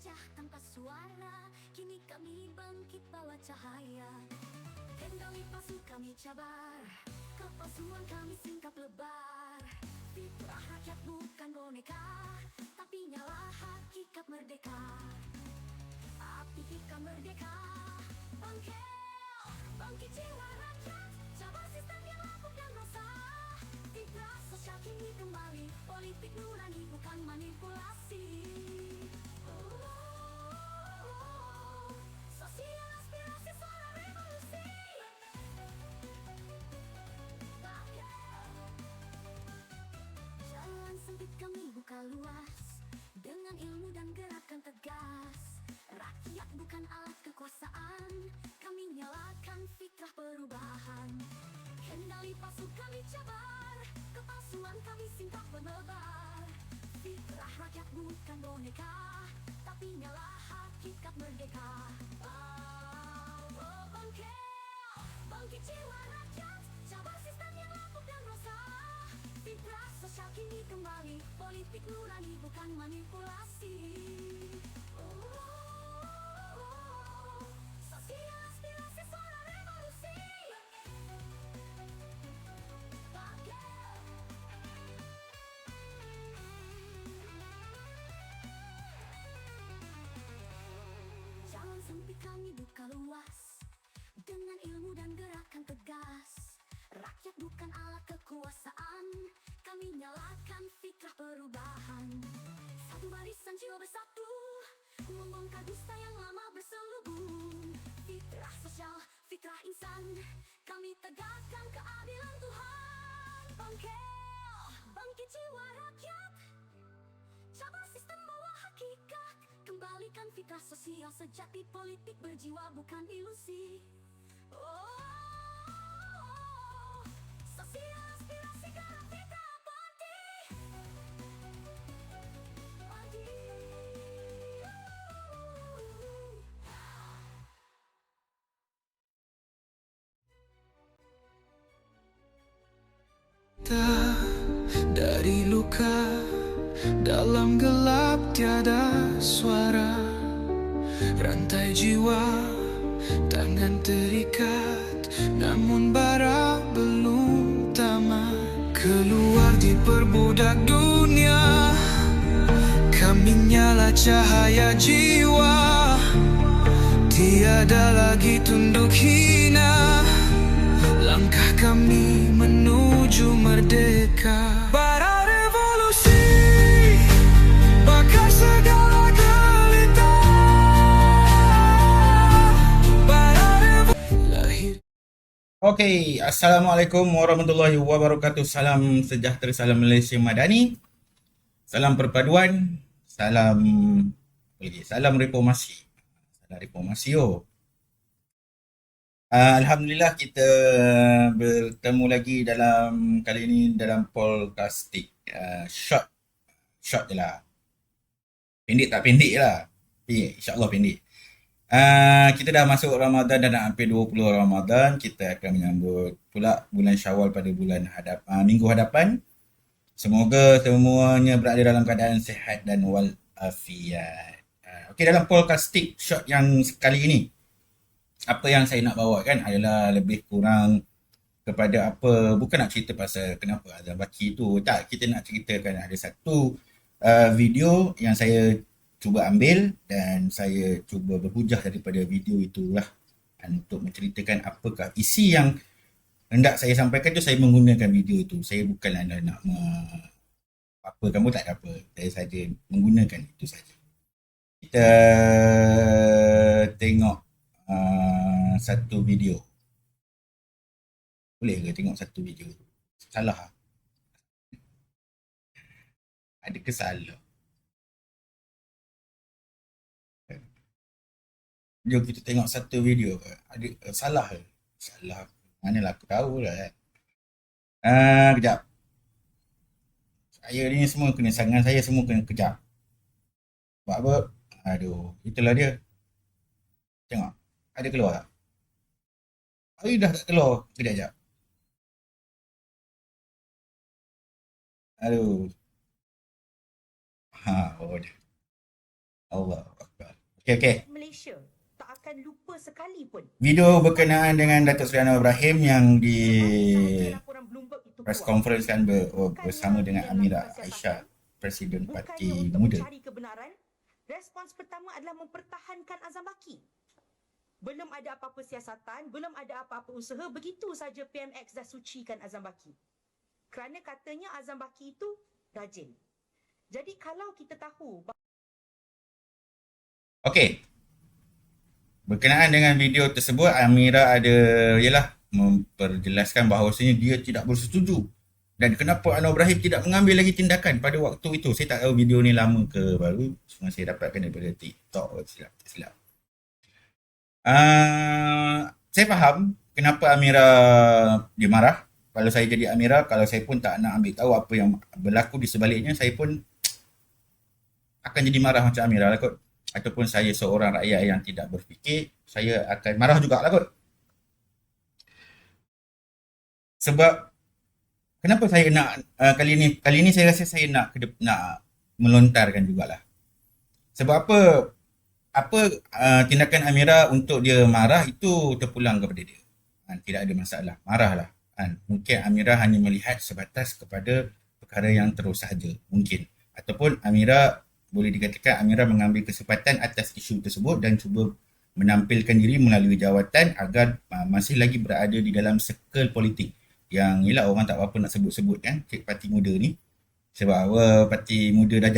pecah tanpa suara, kini kami bangkit bawa cahaya. Kendali palsu kami cabar, kepalsuan kami singkap lebar. Fitrah rakyat bukan boneka, tapi nyala hakikat merdeka. Api kita merdeka, bangkit jiwa rakyat, cabar sistem yang lapuk dan resah. Fitrah sosial kini kembali, politik nurani bukan manipulasi. Sosial aspirasi suara revolusi. Jalan sempit kami buka luas, dengan ilmu dan gerakan tegas. Rakyat bukan alat kekuasaan, kami nyalakan fitrah perubahan. Kendali palsu kami cabar, kepalsuan kami singkap menebar. Fitrah rakyat bukan boneka, tapi nyala hakikat merdeka. Bangkit jiwa rakyat, cabar sistem yang lapuk dan resah. Fitrah sosial kini kembali, politik nurani bukan manipulasi. Sosial aspirasi suara revolusi. Jalan sempit kami buka luas, dengan ilmu dan gerakan tegas. Rakyat bukan alat kekuasaan, kami nyalakan fitrah perubahan. Satu barisan jiwa bersatu, membongkar dusta yang lama berselubung. Fitrah sosial, fitrah insan, kami tegakkan keadilan Tuhan. Bangkit jiwa rakyat, cabar sistem bawa hakikat. Kembalikan fitrah sosial sejati, politik berjiwa bukan ilusi. Sosial aspirasi garap fitrah abadi. Dari luka, dalam gelap tiada suara. Rantai jiwa, tangan terikat, namun bara belum tamat. Keluar diperbudak dunia, kami nyala cahaya jiwa. Tiada lagi tunduk hina, langkah kami menuju merdeka. Bara revolusi, bakar segala gelita. Bara revolusi. Okey, Assalamualaikum warahmatullahi wabarakatuh. Salam sejahtera, salam Malaysia Madani. Salam perpaduan, salam reformasi. Salam reformasi. Alhamdulillah kita bertemu lagi dalam kali ini dalam podcasting. Short je lah. Pendek tak pendek lah. InsyaAllah pendek. Kita dah masuk Ramadan dan hampir 20 Ramadan. Kita akan menyambut pula bulan Syawal pada minggu hadapan. Semoga semuanya berada dalam keadaan sihat dan walafiat. Okey, dalam podcasting short yang kali ini, apa yang saya nak bawa kan adalah lebih kurang kepada bukan nak cerita pasal kenapa Azan Baki tu. Tak, kita nak ceritakan ada satu video yang saya cuba ambil dan saya cuba berhujah daripada video itulah untuk menceritakan apakah isi yang hendak saya sampaikan tu. Saya menggunakan video itu. Saya bukanlah nak apa kamu tak ada apa. Saya saja menggunakan itu saja. Kita tengok satu video. Boleh ke tengok satu video? Salah? Ada ke salah? Jom kita tengok satu video. Ada salah ke? Salah. Manalah aku tahu lah kan. Kejap. Saya ni semua kena, sangan saya semua kena kejap. Buat apa? Aduh, itulah dia. Tengok. Ada keluar tak? Dah tak keluar. Kejap. Aduh. Oh dah. Allah Akbar. Okey. Malaysia tak akan lupa sekalipun. Video berkenaan dengan Datuk Seri Anwar Ibrahim yang di Sahaja laporan Bloomberg itu press keluar. conference kan bersama dengan Bukannya Amira melakukan Aisyah, siasatan, Presiden bukannya Parti untuk Muda. mencari kebenaran, respons pertama adalah mempertahankan Azam Baki. Belum ada apa-apa siasatan, belum ada apa-apa usaha, begitu saja PMX dah sucikan Azam Baki. Kerana katanya Azam Baki itu rajin. Jadi kalau kita tahu Okey. Berkenaan dengan video tersebut, Amira ada memperjelaskan bahawasanya dia tidak bersetuju. Dan kenapa Anwar Ibrahim tidak mengambil lagi tindakan pada waktu itu. Saya tak tahu video ni lama ke baru. Semua saya dapatkan daripada TikTok. Silap. Saya faham kenapa Amira dia marah. Kalau saya jadi Amira, kalau saya pun tak nak ambil tahu apa yang berlaku di sebaliknya, saya pun akan jadi marah macam Amira lah kot. Ataupun saya seorang rakyat yang tidak berfikir, saya akan marah jugalah kot. Sebab kenapa saya nak kali ni saya rasa saya nak melontarkan jugalah. Sebab apa tindakan Amira untuk dia marah itu terpulang kepada dia. Tidak ada masalah, marahlah. Mungkin Amira hanya melihat sebatas kepada perkara yang terus sahaja, mungkin. Ataupun Amira boleh dikatakan Amira mengambil kesempatan atas isu tersebut dan cuba menampilkan diri melalui jawatan agar masih lagi berada di dalam circle politik. Yang yelah orang tak apa nak sebut-sebut kan, Parti Muda ni. Sebab Parti Muda dah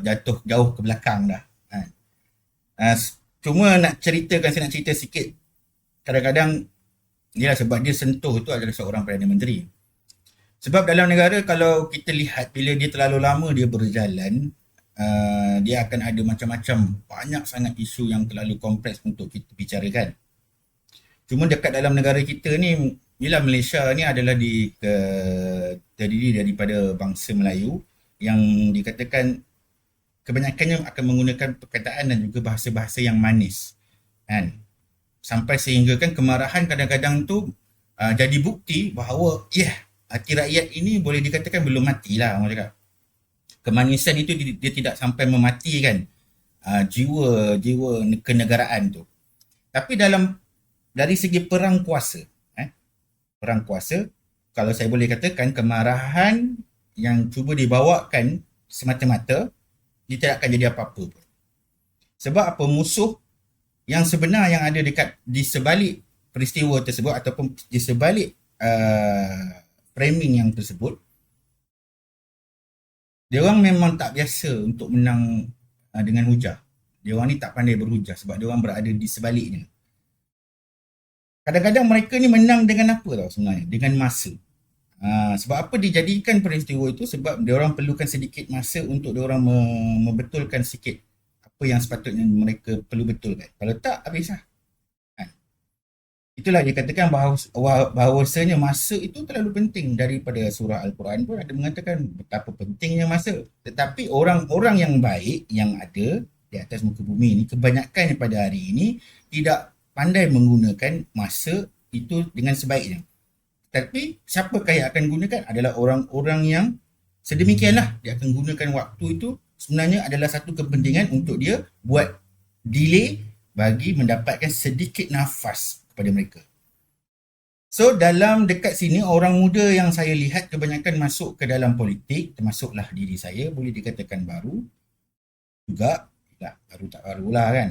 jatuh jauh ke belakang dah. Cuma saya nak cerita sikit. Kadang-kadang yelah sebab dia sentuh tu adalah seorang Perdana Menteri. Sebab dalam negara kalau kita lihat bila dia terlalu lama dia berjalan, dia akan ada macam-macam banyak sangat isu yang terlalu kompleks untuk kita bicarakan. Cuma dekat dalam negara kita ni, yelah Malaysia ni adalah terdiri daripada bangsa Melayu yang dikatakan kebanyakannya akan menggunakan perkataan dan juga bahasa-bahasa yang manis. Kan? Sampai sehingga kan kemarahan kadang-kadang tu jadi bukti bahawa hati rakyat ini boleh dikatakan belum matilah orang cakap. Kemanisan itu dia tidak sampai mematikan jiwa kenegaraan tu. Tapi dari segi perang kuasa, kalau saya boleh katakan kemarahan yang cuba dibawakan semata-mata, dia tidak akan jadi apa-apa pun. Sebab apa, musuh yang sebenar yang ada di sebalik peristiwa tersebut ataupun di sebalik framing yang tersebut, dia orang memang tak biasa untuk menang dengan hujah. Dia orang ni tak pandai berhujah sebab dia orang berada di sebaliknya. Kadang-kadang mereka ni menang dengan apa tau sebenarnya? Dengan masa. Sebab apa dijadikan peristiwa itu? Sebab dia orang perlukan sedikit masa untuk dia orang membetulkan sikit apa yang sepatutnya mereka perlu betulkan. Kalau tak, habislah. Itulah dikatakan bahawasanya masa itu terlalu penting. Daripada surah Al-Quran pun ada mengatakan betapa pentingnya masa. Tetapi orang-orang yang baik yang ada di atas muka bumi ini, kebanyakan pada hari ini tidak pandai menggunakan masa itu dengan sebaiknya. Tapi siapakah yang akan gunakan adalah orang-orang yang sedemikianlah. Dia akan gunakan waktu itu sebenarnya adalah satu kepentingan untuk dia buat delay bagi mendapatkan sedikit nafas kepada mereka. So dalam dekat sini orang muda yang saya lihat kebanyakan masuk ke dalam politik, termasuklah diri saya, boleh dikatakan baru juga, baru tak barulah kan.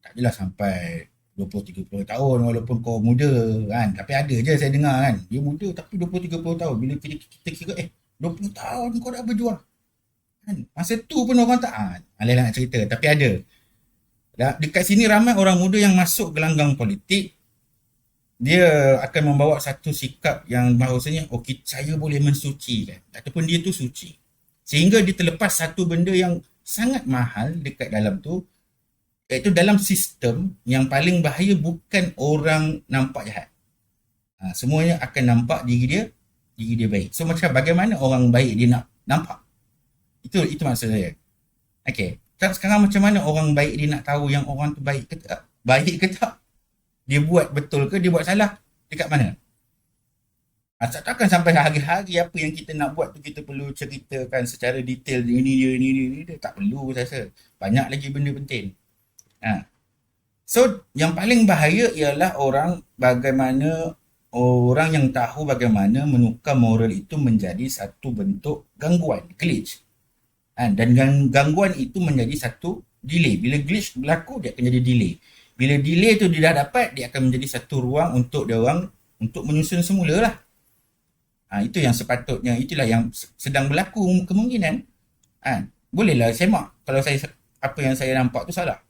Tak adalah sampai 20-30 tahun walaupun kau muda kan. Tapi ada je saya dengar kan, dia muda tapi 20-30 tahun. Bila kita kira 20 tahun kau dah berjuang kan. Masa tu pun orang tak alah nak cerita, tapi ada. Dekat sini ramai orang muda yang masuk gelanggang politik. Dia akan membawa satu sikap yang bahawasanya saya boleh mensucikan ataupun dia tu suci. Sehingga dia terlepas satu benda yang sangat mahal dekat dalam tu, iaitu dalam sistem yang paling bahaya bukan orang nampak jahat. Semuanya akan nampak diri dia baik. So macam bagaimana orang baik dia nak nampak? Itu maksud saya. Okey. Sekarang macam mana orang baik dia nak tahu yang orang tu baik ke tak? Baik ke tak? Dia buat betul ke dia buat salah? Dekat mana? Takkan sampai hari-hari apa yang kita nak buat tu kita perlu ceritakan secara detail ini dia. Tak perlu saya rasa. Banyak lagi benda penting. Ha. So, yang paling bahaya ialah orang yang tahu bagaimana menukar moral itu menjadi satu bentuk gangguan, glitch. Dan gangguan itu menjadi satu delay. Bila glitch berlaku, dia akan jadi delay. Bila delay tu dia dah dapat, dia akan menjadi satu ruang untuk dia orang untuk menyusun semula lah. Itu yang sepatutnya, itulah yang sedang berlaku kemungkinan. Bolehlah semak kalau apa yang saya nampak tu salah.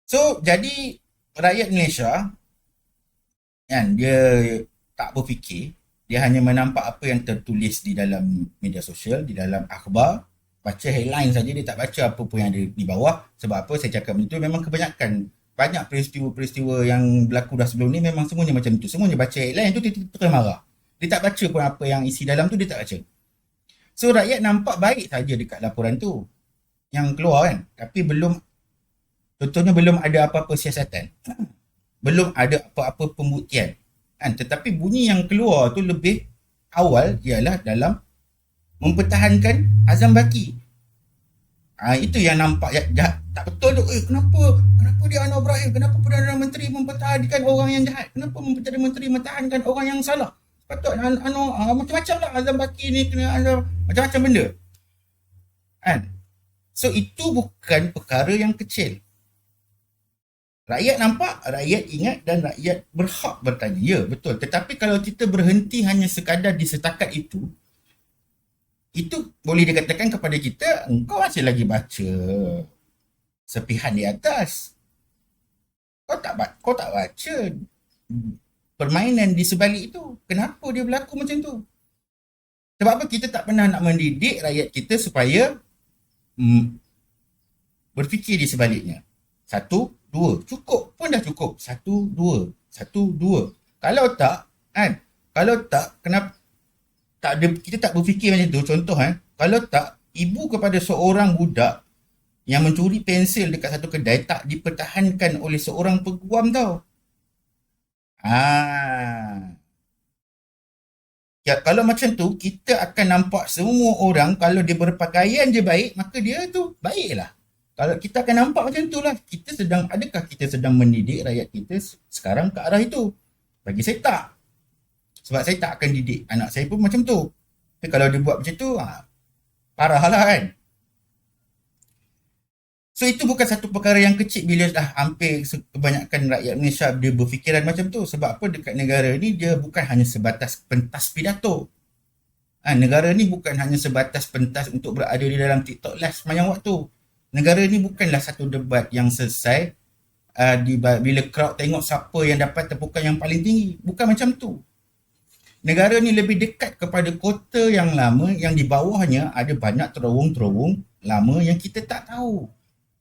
So, jadi rakyat Malaysia dia tak berfikir, dia hanya menampak apa yang tertulis di dalam media sosial, di dalam akhbar, baca headline saja, dia tak baca apa pun yang ada di bawah. Sebab apa saya cakap itu, memang kebanyakan banyak peristiwa-peristiwa yang berlaku dah sebelum ni memang semuanya macam tu. Semuanya baca headline tu terus marah. Dia tak baca pun apa yang isi dalam tu, dia tak baca. So rakyat nampak baik saja dekat laporan tu yang keluar kan. Tapi contohnya belum ada apa-apa siasatan. Belum ada apa-apa pembuktian. Tetapi bunyi yang keluar tu lebih awal ialah dalam mempertahankan Azam Baki. Itu yang nampak jahat. Tak betul tu. Kenapa dia Anwar Ibrahim? Kenapa Perdana Menteri mempertahankan orang yang jahat? Kenapa Perdana Menteri mempertahankan orang yang salah? Patut macam-macam lah Azam Baki ni kena macam-macam benda. So itu bukan perkara yang kecil. Rakyat nampak, rakyat ingat dan rakyat berhak bertanya. Ya, betul. Tetapi kalau kita berhenti hanya sekadar di setakat itu boleh dikatakan kepada kita, engkau masih lagi baca sepihan di atas. Kau tak baca permainan di sebalik itu. Kenapa dia berlaku macam tu? Sebab apa kita tak pernah nak mendidik rakyat kita supaya berfikir di sebaliknya. 1, 2. Cukup pun dah cukup. 1, 2. 1, 2. Kalau tak, kenapa kita tak berfikir macam tu. Contoh kalau tak, ibu kepada seorang budak yang mencuri pensel dekat satu kedai tak dipertahankan oleh seorang peguam tau. Ya, kalau macam tu, kita akan nampak semua orang kalau dia berpakaian je baik, maka dia tu baiklah. Kalau kita akan nampak macam tu lah, adakah kita sedang mendidik rakyat kita sekarang ke arah itu? Bagi saya tak. Sebab saya tak akan didik anak saya pun macam tu. Tapi kalau dia buat macam tu, parah lah kan. So itu bukan satu perkara yang kecil bila dah hampir kebanyakan rakyat Malaysia dia berfikiran macam tu. Sebab apa, dekat negara ni dia bukan hanya sebatas pentas pidato. Negara ni bukan hanya sebatas pentas untuk berada di dalam TikTok live sepanjang waktu. Negara ni bukanlah satu debat yang selesai bila crowd tengok siapa yang dapat tepukan yang paling tinggi. Bukan macam tu. Negara ni lebih dekat kepada kota yang lama, yang di bawahnya ada banyak terowong-terowong lama yang kita tak tahu.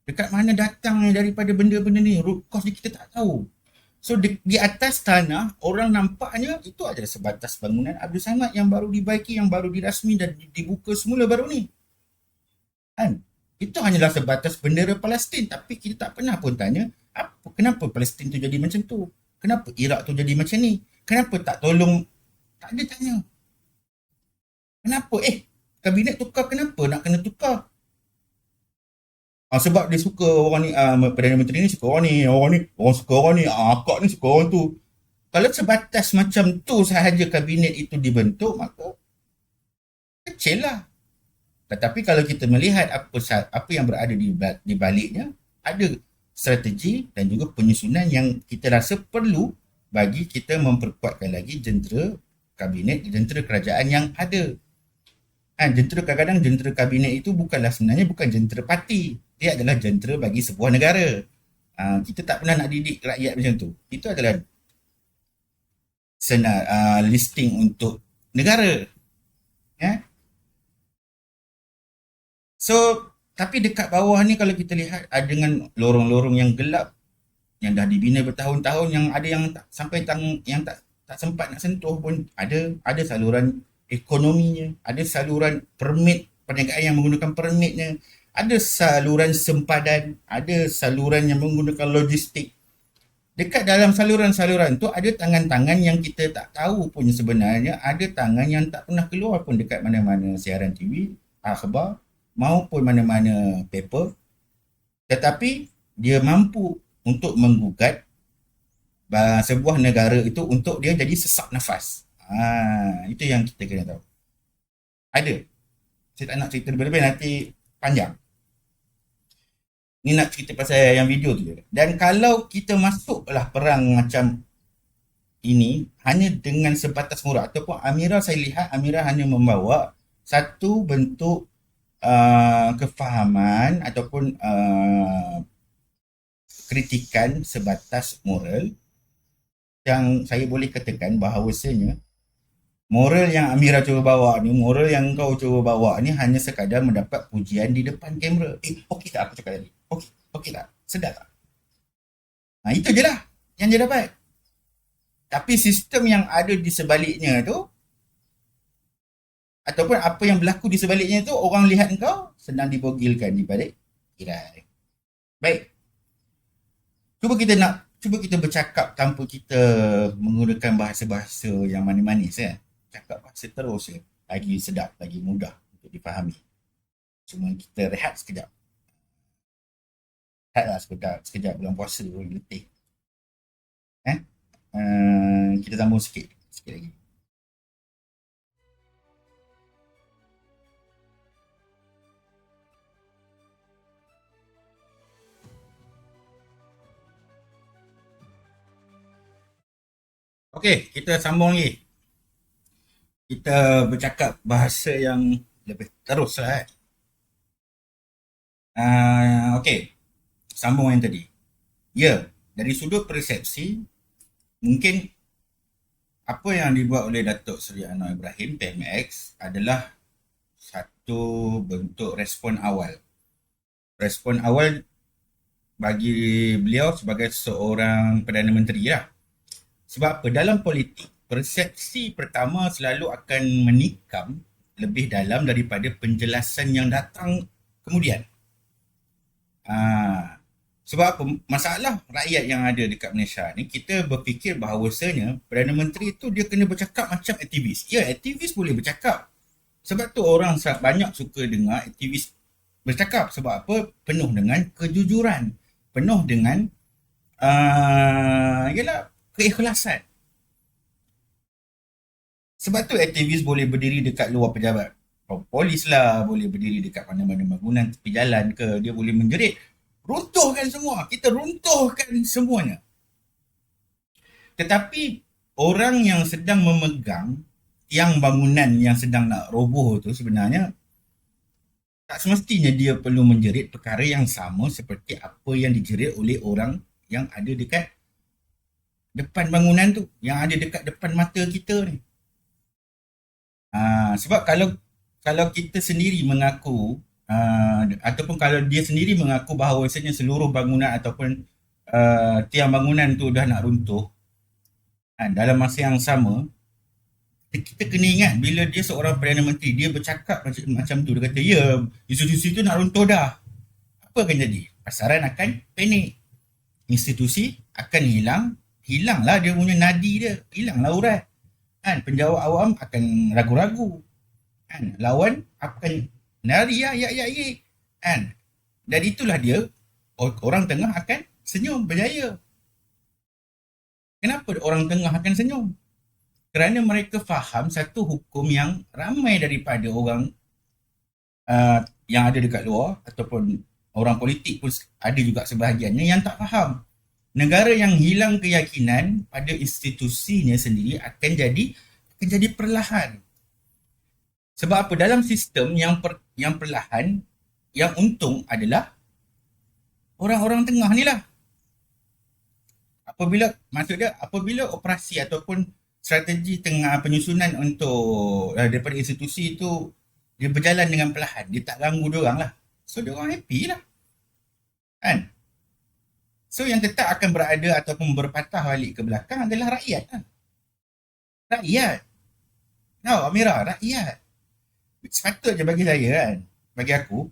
Dekat mana datangnya daripada benda-benda ni, root cause ni kita tak tahu. So di atas tanah, orang nampaknya itu adalah sebatas bangunan Abdul Samad yang baru dibaiki, yang baru dirasmi dan dibuka semula baru ni. Itu hanyalah sebatas bendera Palestin, tapi kita tak pernah pun tanya, kenapa Palestin tu jadi macam tu? Kenapa Iraq tu jadi macam ni? Kenapa tak tolong? Tak ada tanya. Kenapa? Kabinet tukar, kenapa nak kena tukar? Sebab dia suka orang ni, Perdana Menteri ni suka orang ni, orang suka orang ni, akak ni suka orang tu. Kalau sebatas macam tu sahaja kabinet itu dibentuk, maka kecil lah. Tetapi kalau kita melihat apa yang berada di baliknya, ada strategi dan juga penyusunan yang kita rasa perlu bagi kita memperkuatkan lagi jentera kabinet, jentera kerajaan yang ada. Kadang-kadang jentera kabinet itu sebenarnya bukan jentera parti. Dia adalah jentera bagi sebuah negara. Kita tak pernah nak didik rakyat macam tu. Itu adalah listing untuk negara. So, tapi dekat bawah ni kalau kita lihat dengan lorong-lorong yang gelap yang dah dibina bertahun-tahun, yang ada yang tak sampai yang tak sempat nak sentuh pun, ada saluran ekonominya, ada saluran permit perniagaan yang menggunakan permitnya, ada saluran sempadan, ada saluran yang menggunakan logistik. dekat dalam saluran-saluran tu ada tangan-tangan yang kita tak tahu pun sebenarnya, ada tangan yang tak pernah keluar pun dekat mana-mana siaran TV, akhbar maupun mana-mana paper, tetapi dia mampu untuk menggugat sebuah negara itu untuk dia jadi sesak nafas. Itu yang kita kena tahu. Ada. Saya tak nak cerita lebih-lebih, nanti panjang. Ni nak cerita pasal yang video tu je. Dan kalau kita masuklah perang macam ini hanya dengan sebatas murah, ataupun Amira, saya lihat Amira hanya membawa satu bentuk kefahaman ataupun kritikan sebatas moral, yang saya boleh katakan bahawasanya moral yang Amira cuba bawa ni, moral yang kau cuba bawa ni hanya sekadar mendapat pujian di depan kamera. Okey tak aku cakap tadi? Okey tak? Sedap tak? Itu je lah yang dia dapat. Tapi sistem yang ada di sebaliknya tu, ataupun apa yang berlaku di sebaliknya tu, orang lihat kau sedang dibogilkan di balik tirai. Baik. Cuba kita bercakap tanpa kita menggunakan bahasa-bahasa yang manis-manis ya. Cakap bahasa terus ya. Lagi sedap, lagi mudah untuk dipahami. Cuma kita rehat sekejap. Rehatlah sekejap bulan puasa letih. Kita sambung sikit lagi. Okey, kita sambung lagi. Kita bercakap bahasa yang lebih terus lah. Okey, sambung yang tadi. Ya, dari sudut persepsi, mungkin apa yang dibuat oleh Datuk Seri Anwar Ibrahim, PMX, adalah satu bentuk respon awal. Respon awal bagi beliau sebagai seorang Perdana Menteri lah. Sebab apa? Dalam politik, persepsi pertama selalu akan menikam lebih dalam daripada penjelasan yang datang kemudian. Sebab apa? Masalah rakyat yang ada dekat Malaysia ni, kita berfikir bahawasanya Perdana Menteri tu dia kena bercakap macam aktivis. Ya, aktivis boleh bercakap. Sebab tu orang banyak suka dengar aktivis bercakap. Sebab apa? Penuh dengan kejujuran. Penuh dengan keikhlasan. Sebab tu aktivis boleh berdiri dekat luar pejabat polis lah, boleh berdiri dekat mana-mana bangunan tepi jalan ke, dia boleh menjerit, runtuhkan semua, kita runtuhkan semuanya. Tetapi orang yang sedang memegang tiang bangunan yang sedang nak roboh tu sebenarnya tak semestinya dia perlu menjerit perkara yang sama seperti apa yang dijerit oleh orang yang ada dekat depan bangunan tu, yang ada dekat depan mata kita ni. Sebab kalau kita sendiri mengaku ataupun kalau dia sendiri mengaku bahawasanya seluruh bangunan ataupun tiang bangunan tu dah nak runtuh, dalam masa yang sama kita kena ingat bila dia seorang Perdana Menteri, dia bercakap macam tu, dia kata ya, institusi tu nak runtuh dah, apa akan jadi? Pasaran akan panik, institusi akan hilanglah dia punya nadi dia, hilanglah urat. Penjawat awam akan ragu-ragu. Lawan akan nari ya. Dan itulah dia, orang tengah akan senyum berjaya. Kenapa orang tengah akan senyum? Kerana mereka faham satu hukum yang ramai daripada orang yang ada dekat luar ataupun orang politik pun ada juga sebahagiannya yang tak faham. Negara yang hilang keyakinan pada institusinya sendiri akan jadi perlahan. Sebab apa? Dalam sistem yang perlahan, yang untung adalah orang-orang tengah ni lah. Apabila operasi ataupun strategi tengah penyusunan untuk daripada institusi itu dia berjalan dengan perlahan, dia tak ganggu diorang lah. So diorang happy lah. So yang tetap akan berada ataupun berpatah balik ke belakang adalah rakyat. Rakyat. Amira, rakyat. Sepatutnya bagi saya bagi aku,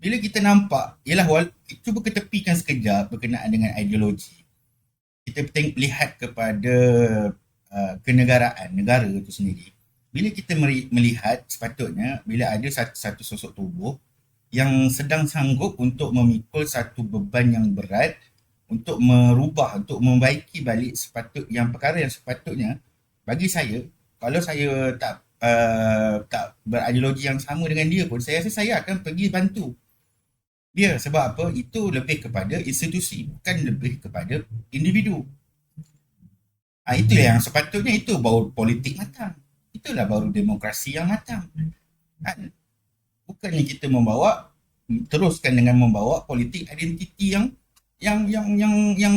bila kita nampak, cuba ketepikan sekejap berkenaan dengan ideologi. kita lihat kepada kenegaraan negara itu sendiri. Bila kita melihat sepatutnya bila ada satu sosok tubuh yang sedang sanggup untuk memikul satu beban yang berat untuk merubah, untuk membaiki balik perkara yang sepatutnya bagi saya, kalau saya tak berideologi yang sama dengan dia pun, saya rasa saya akan pergi bantu dia. Sebab apa? Itu lebih kepada institusi, bukan lebih kepada individu. Itu yang sepatutnya, itu baru politik matang. Itulah baru demokrasi yang matang. Kan? Bukannya kita teruskan dengan membawa politik identiti yang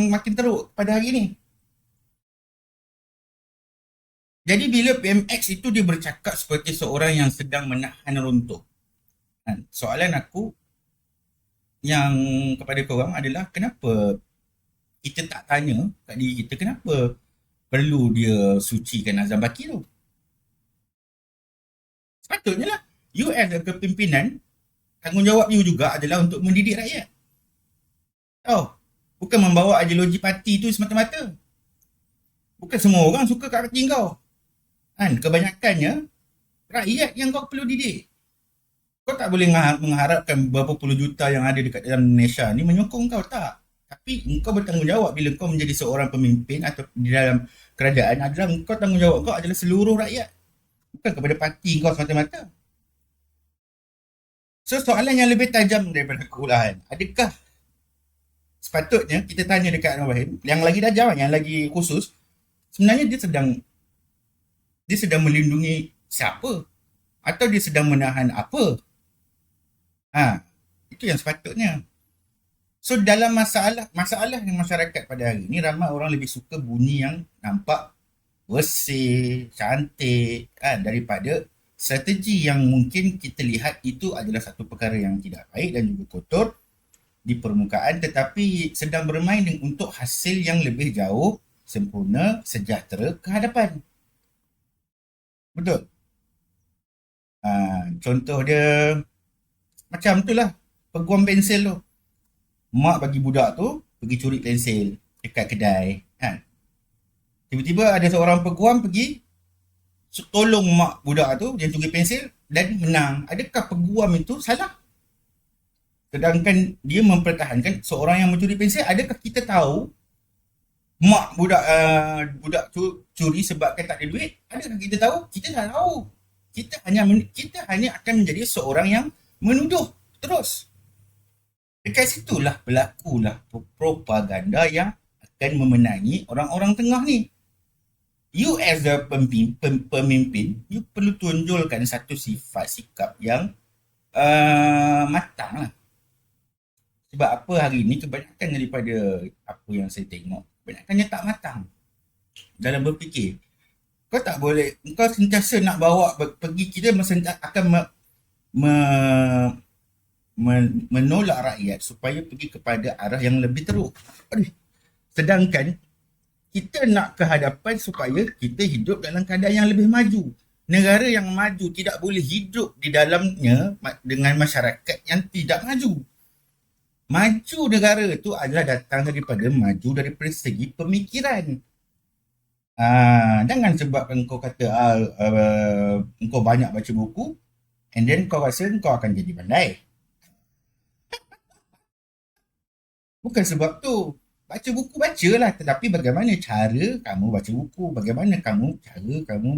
makin teruk pada hari ini. Jadi bila PMX itu dia bercakap seperti seorang yang sedang menahan runtuh. Soalan aku yang kepada korang adalah, kenapa kita tak tanya kat diri kita, kenapa perlu dia sucikan Azam Baki tu? Sepatutnya lah, you as a kepimpinan, tanggungjawab you juga adalah untuk mendidik rakyat. Bukan membawa ideologi parti tu semata-mata. Bukan semua orang suka kat parti kau. Kebanyakannya rakyat yang kau perlu didik. Kau tak boleh mengharapkan berapa puluh juta yang ada dekat dalam Malaysia ni menyokong kau, tak. Tapi engkau bertanggungjawab bila kau menjadi seorang pemimpin atau di dalam kerajaan, adalah engkau tanggungjawab kau adalah seluruh rakyat. Bukan kepada parti kau semata-mata. So soalan yang lebih tajam daripada aku lah, adakah sepatutnya kita tanya dekat Anwar Ibrahim, yang lagi tajam, yang lagi khusus, sebenarnya dia sedang melindungi siapa? Atau dia sedang menahan apa? Itu yang sepatutnya. So dalam masalah yang masyarakat pada hari ni, ramai orang lebih suka bunyi yang nampak bersih, cantik, daripada strategi yang mungkin kita lihat itu adalah satu perkara yang tidak baik dan juga kotor di permukaan, tetapi sedang bermain untuk hasil yang lebih jauh, sempurna, sejahtera ke hadapan. Betul? Contoh dia macam tu lah, peguam pensel tu. Mak bagi budak tu pergi curi pensel dekat kedai. Tiba-tiba ada seorang peguam pergi tolong mak budak tu yang curi pensel dan menang. Adakah peguam itu salah? Sedangkan dia mempertahankan seorang yang mencuri pensel. Adakah kita tahu mak budak curi sebabkan tak ada duit? Adakah kita tahu? Kita tak tahu. Kita hanya akan menjadi seorang yang menuduh terus. Dekat situlah berlakulah propaganda yang akan memenangi orang-orang tengah ni. You as a pemimpin, you perlu tunjulkan satu sikap yang matang lah. Sebab apa hari ni kebanyakan daripada apa yang saya tengok, kebanyakannya tak matang dalam berfikir. Kau tak boleh, kau sentiasa nak bawa pergi, kita akan menolak rakyat supaya pergi kepada arah yang lebih teruk. Sedangkan kita nak ke hadapan supaya kita hidup dalam keadaan yang lebih maju. Negara yang maju tidak boleh hidup di dalamnya dengan masyarakat yang tidak maju. Maju negara itu adalah datang daripada maju daripada segi pemikiran. Jangan sebab engkau kata engkau banyak baca buku and then kau rasa engkau akan jadi pandai. Bukan sebab tu. Baca buku, bacalah. Tetapi bagaimana cara kamu baca buku? Bagaimana cara kamu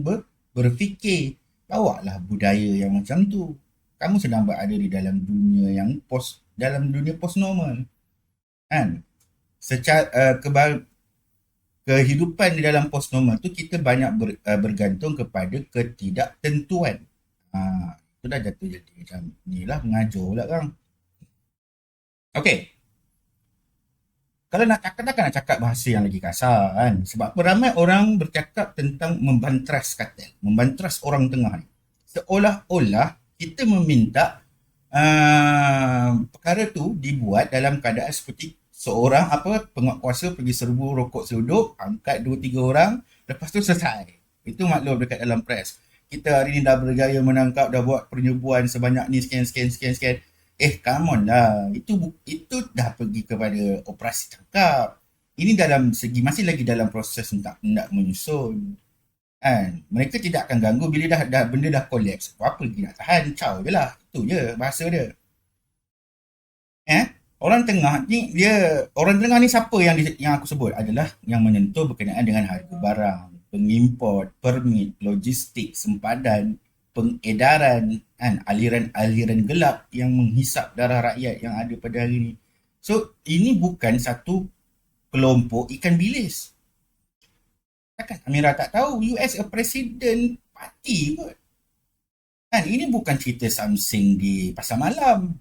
berfikir? Bawalah budaya yang macam tu. Kamu sedang berada di dalam dunia yang dalam dunia post normal. Secara kehidupan di dalam post normal tu, kita banyak bergantung kepada ketidaktentuan. Itu dah jatuh jadi macam ni lah, mengajar pula kan. Okay. Kalau nak cakap, takkan nak cakap bahasa yang lagi kasar kan. Sebab ramai orang bercakap tentang membantras kartel, membantras orang tengah ni. Seolah-olah kita meminta perkara tu dibuat dalam keadaan seperti seorang penguatkuasa pergi serbu rokok seluduk, angkat 2-3 orang, lepas tu selesai. Itu maklum dekat dalam press. Kita hari ni dah berjaya menangkap, dah buat penyerbuan sebanyak ni, sekian. Come on lah. Itu dah pergi kepada operasi tangkap. ini dalam segi masih lagi dalam proses nak menyusun. Kan? Mereka tidak akan ganggu bila dah benda dah collapse. Apa lagi nak tahan? Caw je lah. Itu je bahasa dia. Orang tengah ni orang tengah ni siapa yang aku sebut adalah yang menyentuh berkenaan dengan harga barang, pengimport, permit, logistik, sempadan, pengedaran, kan, aliran-aliran gelap yang menghisap darah rakyat yang ada pada hari ini. So, ini bukan satu kelompok ikan bilis. Takkan Amira tak tahu US a president party kot. Kan, ini bukan cerita something di pasar malam.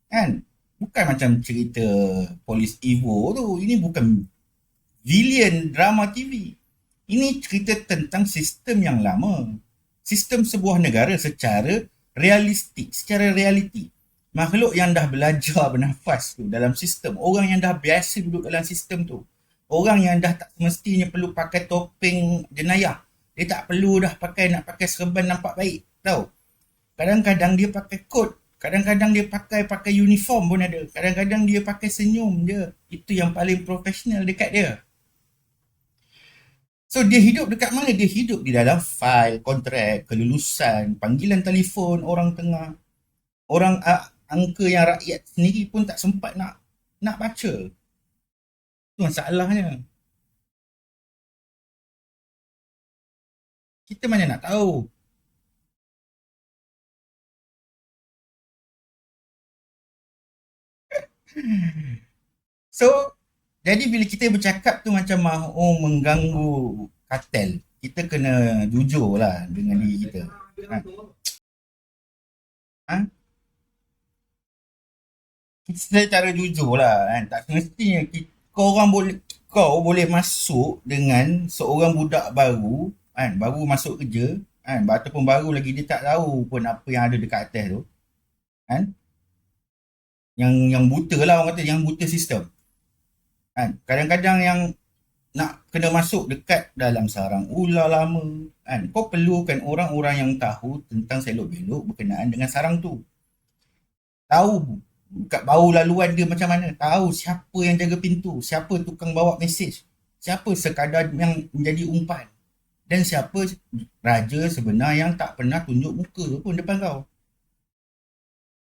Kan? Bukan macam cerita Polis Evo tu. Ini bukan villain drama TV. Ini cerita tentang sistem yang lama. Sistem sebuah negara secara realistik, secara realiti. Makhluk yang dah belajar bernafas tu dalam sistem. Orang yang dah biasa duduk dalam sistem tu. Orang yang dah tak semestinya perlu pakai topeng jenayah. Dia tak perlu dah nak pakai serban nampak baik. Tahu? Kadang-kadang dia pakai kot. Kadang-kadang dia pakai uniform pun ada. Kadang-kadang dia pakai senyum je. Itu yang paling profesional dekat dia. So dia hidup dekat mana? Dia hidup di dalam fail, kontrak, kelulusan, panggilan telefon orang tengah. Orang angka yang rakyat sendiri pun tak sempat nak baca. Itu masalahnya. Kita mana nak tahu? So, jadi bila kita bercakap tu macam mahu mengganggu kartel, kita kena jujur lah dengan diri kita. Kita secara jujur lah kan. Tak semestinya kau boleh masuk dengan seorang budak baru kan, baru masuk kerja kan, ataupun baru lagi dia tak tahu pun apa yang ada dekat atas tu kan. Yang buta lah orang kata, yang buta sistem. Kan? Kadang-kadang yang nak kena masuk dekat dalam sarang ular lama kan, kau perlukan orang-orang yang tahu tentang selok-belok berkenaan dengan sarang tu. Tahu kat bau laluan dia macam mana, tahu siapa yang jaga pintu, siapa tukang bawa mesej, siapa sekadar yang menjadi umpan, dan siapa raja sebenar yang tak pernah tunjuk muka pun depan kau.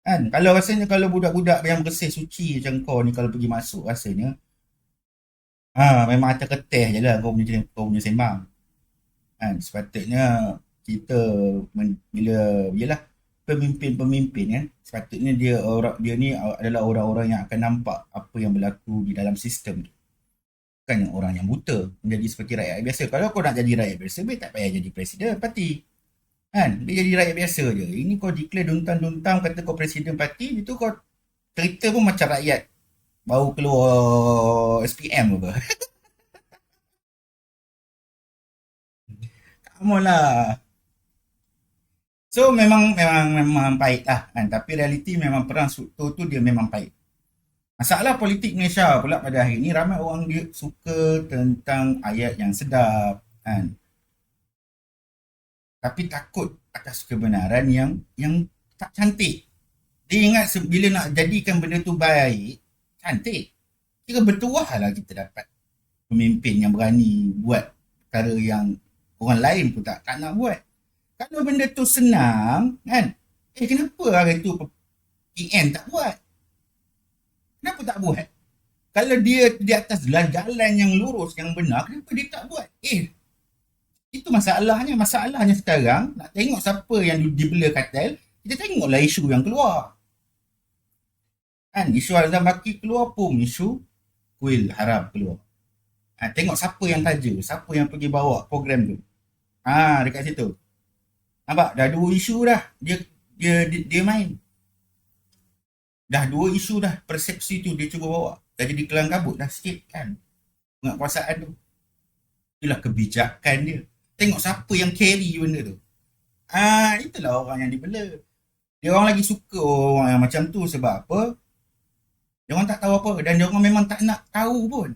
Kan? Kalau rasanya kalau budak-budak yang bersih suci macam kau ni kalau pergi masuk rasanya memang atas keteh je lah kau punya sembang. Kan? Sepatutnya kita bila yalah pemimpin-pemimpin kan, sepatutnya dia ni adalah orang-orang yang akan nampak apa yang berlaku di dalam sistem tu. Bukan orang yang buta menjadi seperti rakyat biasa. Kalau kau nak jadi rakyat biasa, tak payah jadi presiden parti. Kan? Dia jadi rakyat biasa je. Ini kau declare duntang-duntang kata kau presiden parti, itu kau cerita pun macam rakyat baru keluar SPM apa. Come on lah. So memang baik lah kan. Tapi realiti memang perang struktur tu dia memang baik. Masalah politik Malaysia pula pada hari ni, ramai orang dia suka tentang ayat yang sedap kan. Tapi takut atas kebenaran yang tak cantik. Dia ingat bila nak jadikan benda tu baik, cantik, kira bertuah lah kita dapat pemimpin yang berani buat perkara yang orang lain pun tak nak buat. Kalau benda tu senang kan, kenapa hari tu PN tak buat? Kenapa tak buat? Kalau dia di atas jalan yang lurus, yang benar, kenapa dia tak buat? Itu masalahnya. Masalahnya sekarang, nak tengok siapa yang dibela kartel, kita tengoklah isu yang keluar. Kan, isu Azam Baki keluar pun, isu kuil haram keluar. Tengok siapa yang taja, siapa yang pergi bawa program tu. Dekat situ. Nampak, dah 2 isu dah dia main. Dah 2 isu dah, persepsi tu dia cuba bawa. Dah jadi kelang kabut dah sikit kan. Penguasaan tu. Itulah kebijakan dia. Tengok siapa yang carry benda tu. Itulah orang yang dibela. Dia orang lagi suka orang yang macam tu sebab apa? Dia orang tak tahu apa dan dia orang memang tak nak tahu pun.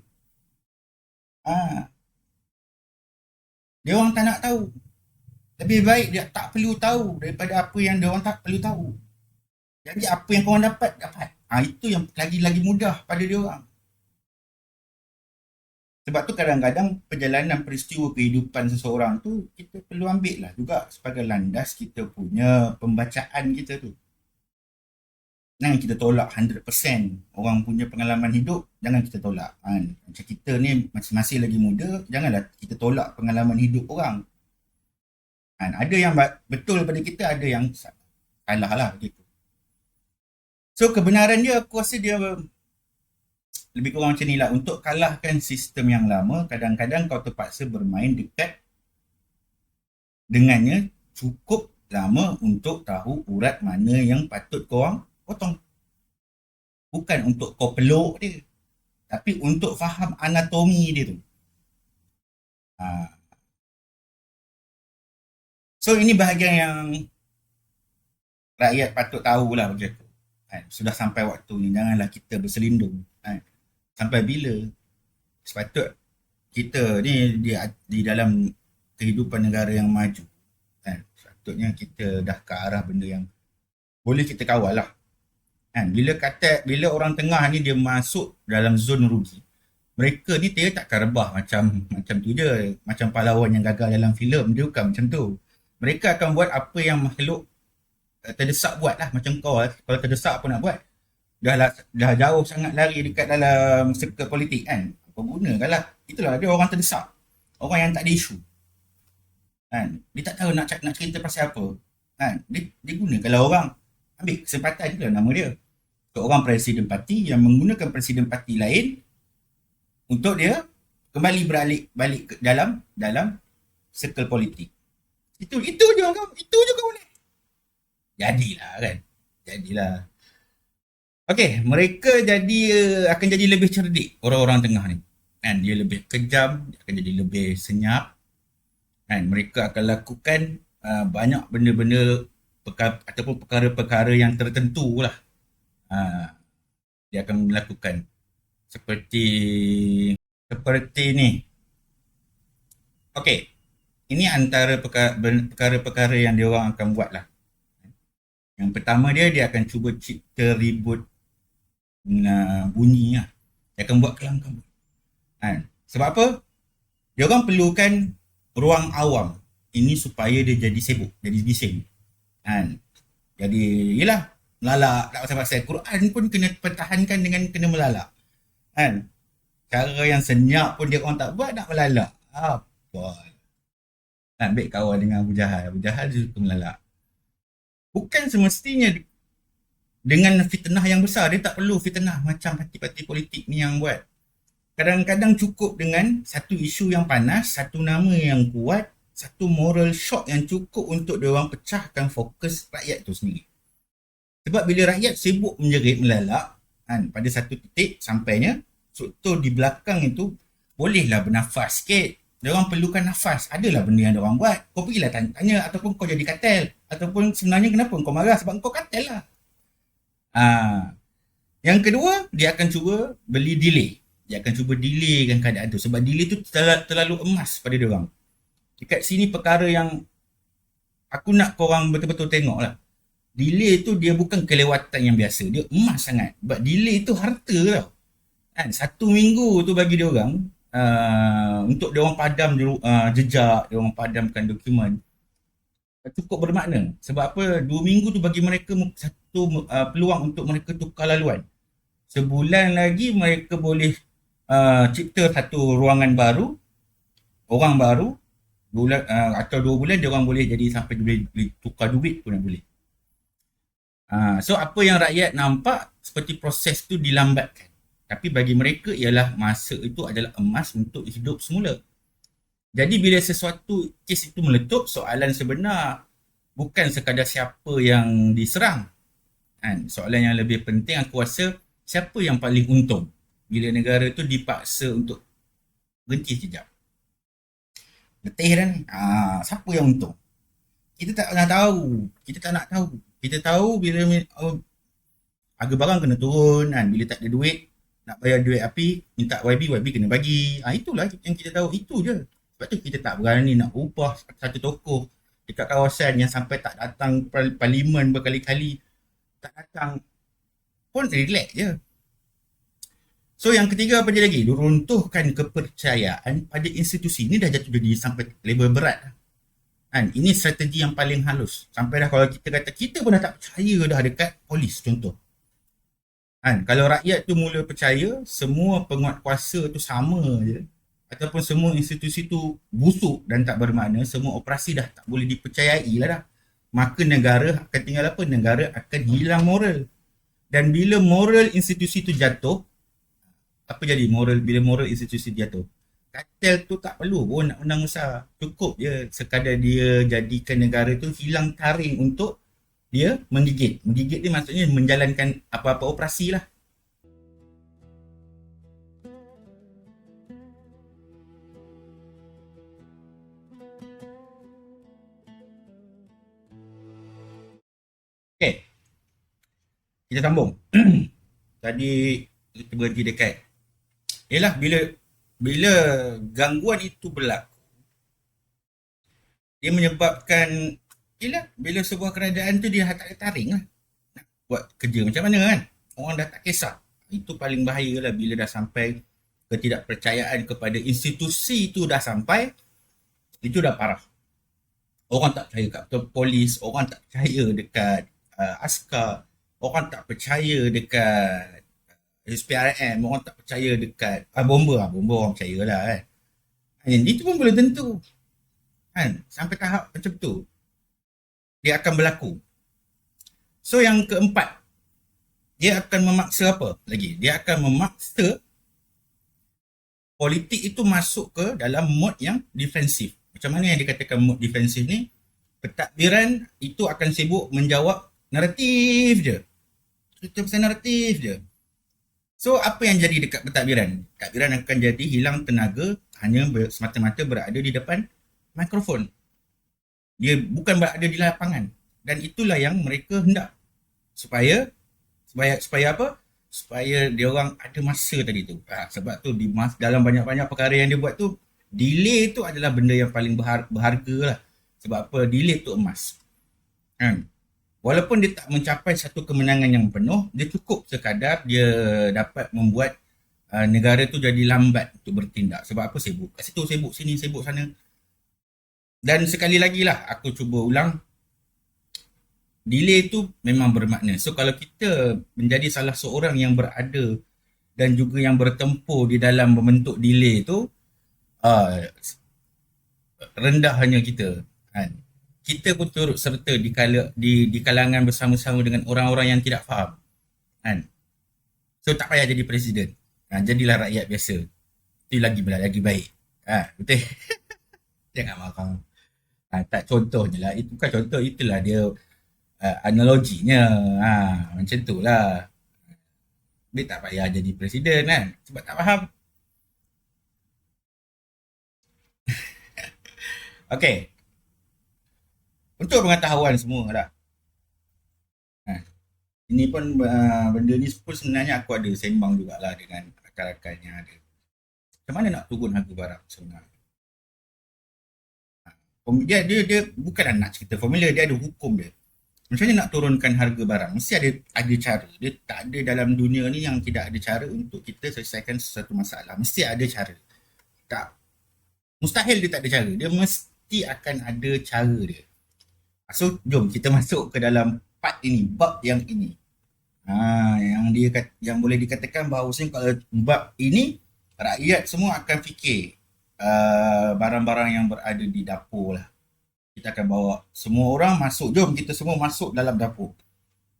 Dia orang tak nak tahu. Lebih baik dia tak perlu tahu daripada apa yang dia orang tak perlu tahu. Jadi apa yang korang dapat. Itu yang lagi mudah pada dia orang. Sebab tu kadang-kadang perjalanan peristiwa kehidupan seseorang tu kita perlu ambil lah juga sebagai landas kita punya pembacaan kita tu. Jangan kita tolak 100% orang punya pengalaman hidup, jangan kita tolak. Macam kita ni masih lagi muda, janganlah kita tolak pengalaman hidup orang. Ada yang betul pada kita, ada yang salah lah gitu. So kebenaran dia, aku rasa dia lebih kurang macam ni lah. Untuk kalahkan sistem yang lama, kadang-kadang kau terpaksa bermain dekat dengannya cukup lama untuk tahu urat mana yang patut korang potong. Bukan untuk kau peluk dia, tapi untuk faham anatomi dia tu. So ini bahagian yang rakyat patut tahulah bagi aku. Sudah sampai waktu ni, janganlah kita berselindung. Sampai bila? Sepatut kita ni di dalam kehidupan negara yang maju. Sepatutnya kita dah ke arah benda yang boleh kita kawal lah. Bila orang tengah ni dia masuk dalam zon rugi, mereka ni dia takkan rebah macam tu je. Macam pahlawan yang gagal dalam filem, dia bukan macam tu. Mereka akan buat apa yang makhluk terdesak buat lah. Macam kau lah, kalau terdesak apa nak buat? Dah jauh sangat lari dekat dalam circle politik kan. Apa guna kan lah. Itulah dia orang terdesak. Orang yang tak ada isu. Dia tak tahu nak cerita pasal apa. Dia guna kalau orang ambil kesempatan, itulah nama dia. Seorang presiden parti yang menggunakan presiden parti lain untuk dia kembali balik ke dalam circle politik. Itu je kau boleh. Jadilah. Okey, mereka akan jadi lebih cerdik orang-orang tengah ni. Dia lebih kejam, dia akan jadi lebih senyap. Mereka akan lakukan banyak benda-benda ataupun perkara-perkara yang tertentu lah. Dia akan melakukan seperti ni. Okey, ini antara perkara-perkara yang dia orang akan buat lah. Yang pertama dia akan cuba cipta ribut bunyi lah. Dia akan buat kelam kabut. Sebab apa? Dia orang perlukan ruang awam ini supaya dia jadi sibuk, jadi bising. Jadi yelah, melalak tak pasal-pasal. Quran pun kena pertahankan dengan kena melalak. Cara yang senyap pun dia orang tak buat, nak melalak. Apa? Ambil kawan dengan Abu Jahal. Abu Jahal dia suka melalak. Bukan semestinya dengan fitnah yang besar. Dia tak perlu fitnah macam parti-parti politik ni yang buat. Kadang-kadang cukup dengan satu isu yang panas, satu nama yang kuat, satu moral shock yang cukup untuk diorang pecahkan fokus rakyat tu sendiri. Sebab bila rakyat sibuk menjerit melalak pada satu titik sampainya, struktur di belakang itu bolehlah bernafas sikit. Diorang perlukan nafas. Adalah benda yang diorang buat. Kau pergilah tanya ataupun kau jadi kartel. Ataupun sebenarnya kenapa kau marah? Sebab kau kartel lah. Yang kedua, dia akan cuba beli delay. Dia akan cuba delaykan keadaan tu. Sebab delay tu terlalu emas pada diorang. Dekat sini perkara yang aku nak korang betul-betul tengok lah. Delay tu dia bukan kelewatan yang biasa. Dia emas sangat. Sebab delay tu harta tau. 1 minggu tu bagi diorang, untuk diorang padam jejak, diorang padamkan dokumen, cukup bermakna. Sebab apa? 2 minggu tu bagi mereka satu peluang untuk mereka tukar laluan. Sebulan lagi mereka boleh cipta satu ruangan baru, orang baru, atau 2 bulan dia orang boleh jadi sampai boleh tukar duit pun boleh. So apa yang rakyat nampak seperti proses tu dilambatkan. Tapi bagi mereka ialah masa itu adalah emas untuk hidup semula. Jadi bila sesuatu kes itu meletup, soalan sebenar bukan sekadar siapa yang diserang. Soalan yang lebih penting aku rasa, siapa yang paling untung bila negara tu dipaksa untuk berhenti sekejap. Letih dah ni. Siapa yang untung? Kita tak nak tahu. Kita tahu bila harga barang kena turun, bila tak ada duit, nak bayar duit api, minta YB kena bagi. Itulah yang kita tahu, itu je. Sebab tu kita tak berani nak ubah satu tokoh dekat kawasan yang sampai tak datang parlimen berkali-kali. Tak datang pun relax je. So yang ketiga apa dia lagi? Runtuhkan kepercayaan pada institusi. Ini dah jatuh jadi sampai level berat. Kan? Ini strategi yang paling halus. Sampai dah kalau kita kata kita pun dah tak percaya dah dekat polis contoh. Kan? Kalau rakyat tu mula percaya semua penguat kuasa tu sama je, ataupun semua institusi tu busuk dan tak bermakna, semua operasi dah tak boleh dipercayai lah dah. Maka negara akan tinggal apa? Negara akan hilang moral. Dan bila moral institusi tu jatuh, apa jadi moral bila moral institusi jatuh? Kartel tu tak perlu pun nak undang besar. Cukup je sekadar dia jadikan negara tu hilang taring untuk dia menggigit. Menggigit ni maksudnya menjalankan apa-apa operasi lah. Okay. Kita sambung. Tadi kita berhenti dekat ialah bila gangguan itu berlaku, dia menyebabkan ialah bila sebuah kerajaan tu dia tak ada taring lah nak buat kerja macam mana kan. Orang dah tak kisah. Itu paling bahaya lah bila dah sampai ketidakpercayaan kepada institusi tu dah sampai, itu dah parah. Orang tak percaya kat polis, orang tak percaya dekat askar, orang tak percaya dekat SPRM, orang tak percaya dekat bomba orang percaya lah kan. Itu pun belum tentu kan, sampai tahap macam tu dia akan berlaku. So yang keempat, dia akan memaksa apa lagi? Dia akan memaksa politik itu masuk ke dalam mode yang defensif. Macam mana yang dikatakan mode defensif ni? Pentadbiran itu akan sibuk menjawab naratif je. Cerita pasal naratif je. So apa yang jadi dekat pentadbiran? Pentadbiran akan jadi hilang tenaga hanya semata-mata berada di depan mikrofon. Dia bukan berada di lapangan. Dan itulah yang mereka hendak. Supaya apa? Supaya dia orang ada masa tadi tu. Sebab tu dalam banyak-banyak perkara yang dia buat tu, delay tu adalah benda yang paling berharga lah. Sebab apa? Delay tu emas. Kan? Walaupun dia tak mencapai satu kemenangan yang penuh, dia cukup sekadar dia dapat membuat negara tu jadi lambat untuk bertindak. Sebab apa? Sibuk kat situ, sibuk sini, sibuk sana. Dan sekali lagi lah, aku cuba ulang, delay tu memang bermakna. So kalau kita menjadi salah seorang yang berada dan juga yang bertempur di dalam membentuk delay tu, rendahnya kita kan. Kita pun turut serta di kalangan bersama-sama dengan orang-orang yang tidak faham kan. So tak payah jadi presiden, jadilah rakyat biasa, itu lagi baik betul. Jangan marah. Tak contohnya lah, itu bukan contoh, itulah dia analoginya. Macam tu lah. Dia tak payah jadi presiden kan, sebab tak faham. Okay. Untuk pengetahuan semua lah. Ini pun benda ni pun sebenarnya aku ada sembang jugalah dengan rakan-rakan yang ada. Macam mana nak turun harga barang sebenarnya? Dia bukanlah nak cerita formula, dia ada hukum dia. Macam mana nak turunkan harga barang? Mesti ada cara. Dia tak ada dalam dunia ni yang tidak ada cara untuk kita selesaikan sesuatu masalah. Mesti ada cara. Tak. Mustahil dia tak ada cara. Dia mesti akan ada cara dia. So, jom kita masuk ke dalam part ini, bab yang ini. Yang boleh dikatakan bahawasanya kalau bab ini, rakyat semua akan fikir barang-barang yang berada di dapur lah. Kita akan bawa semua orang masuk. Jom kita semua masuk dalam dapur.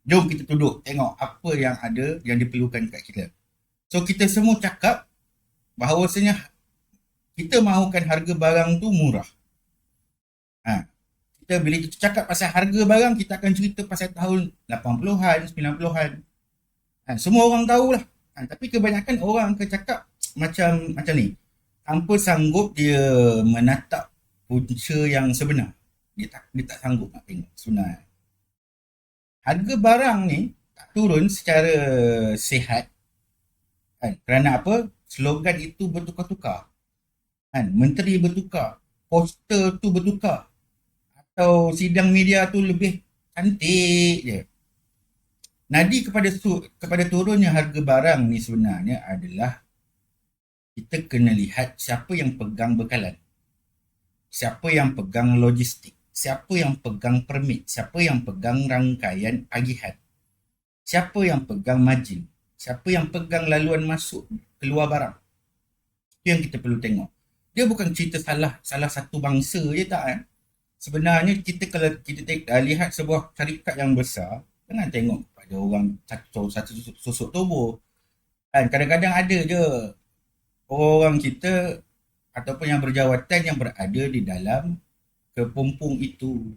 Jom kita duduk tengok apa yang ada yang diperlukan kat kita. So kita semua cakap bahawasanya kita mahukan harga barang tu murah. Kita bila kita cakap pasal harga barang, kita akan cerita pasal tahun 80-an, 90-an. Semua orang tahulah. Tapi kebanyakan orang akan cakap macam ni. Tanpa sanggup dia menatap punca yang sebenar. Dia tak sanggup nak tengok sebenar. Harga barang ni tak turun secara sihat. Kerana apa? Slogan itu bertukar-tukar. Menteri bertukar. Poster tu bertukar. Atau sidang media tu lebih cantik je. Nadi kepada turunnya harga barang ni sebenarnya adalah kita kena lihat siapa yang pegang bekalan, siapa yang pegang logistik, siapa yang pegang permit, siapa yang pegang rangkaian agihan, siapa yang pegang margin, siapa yang pegang laluan masuk keluar barang. Itu yang kita perlu tengok. Dia bukan cerita salah satu bangsa je tak kan. Sebenarnya kita kalau kita lihat sebuah syarikat yang besar, jangan tengok pada orang satu susuk tubuh. Kan kadang-kadang ada je orang kita ataupun yang berjawatan yang berada di dalam kepompong itu.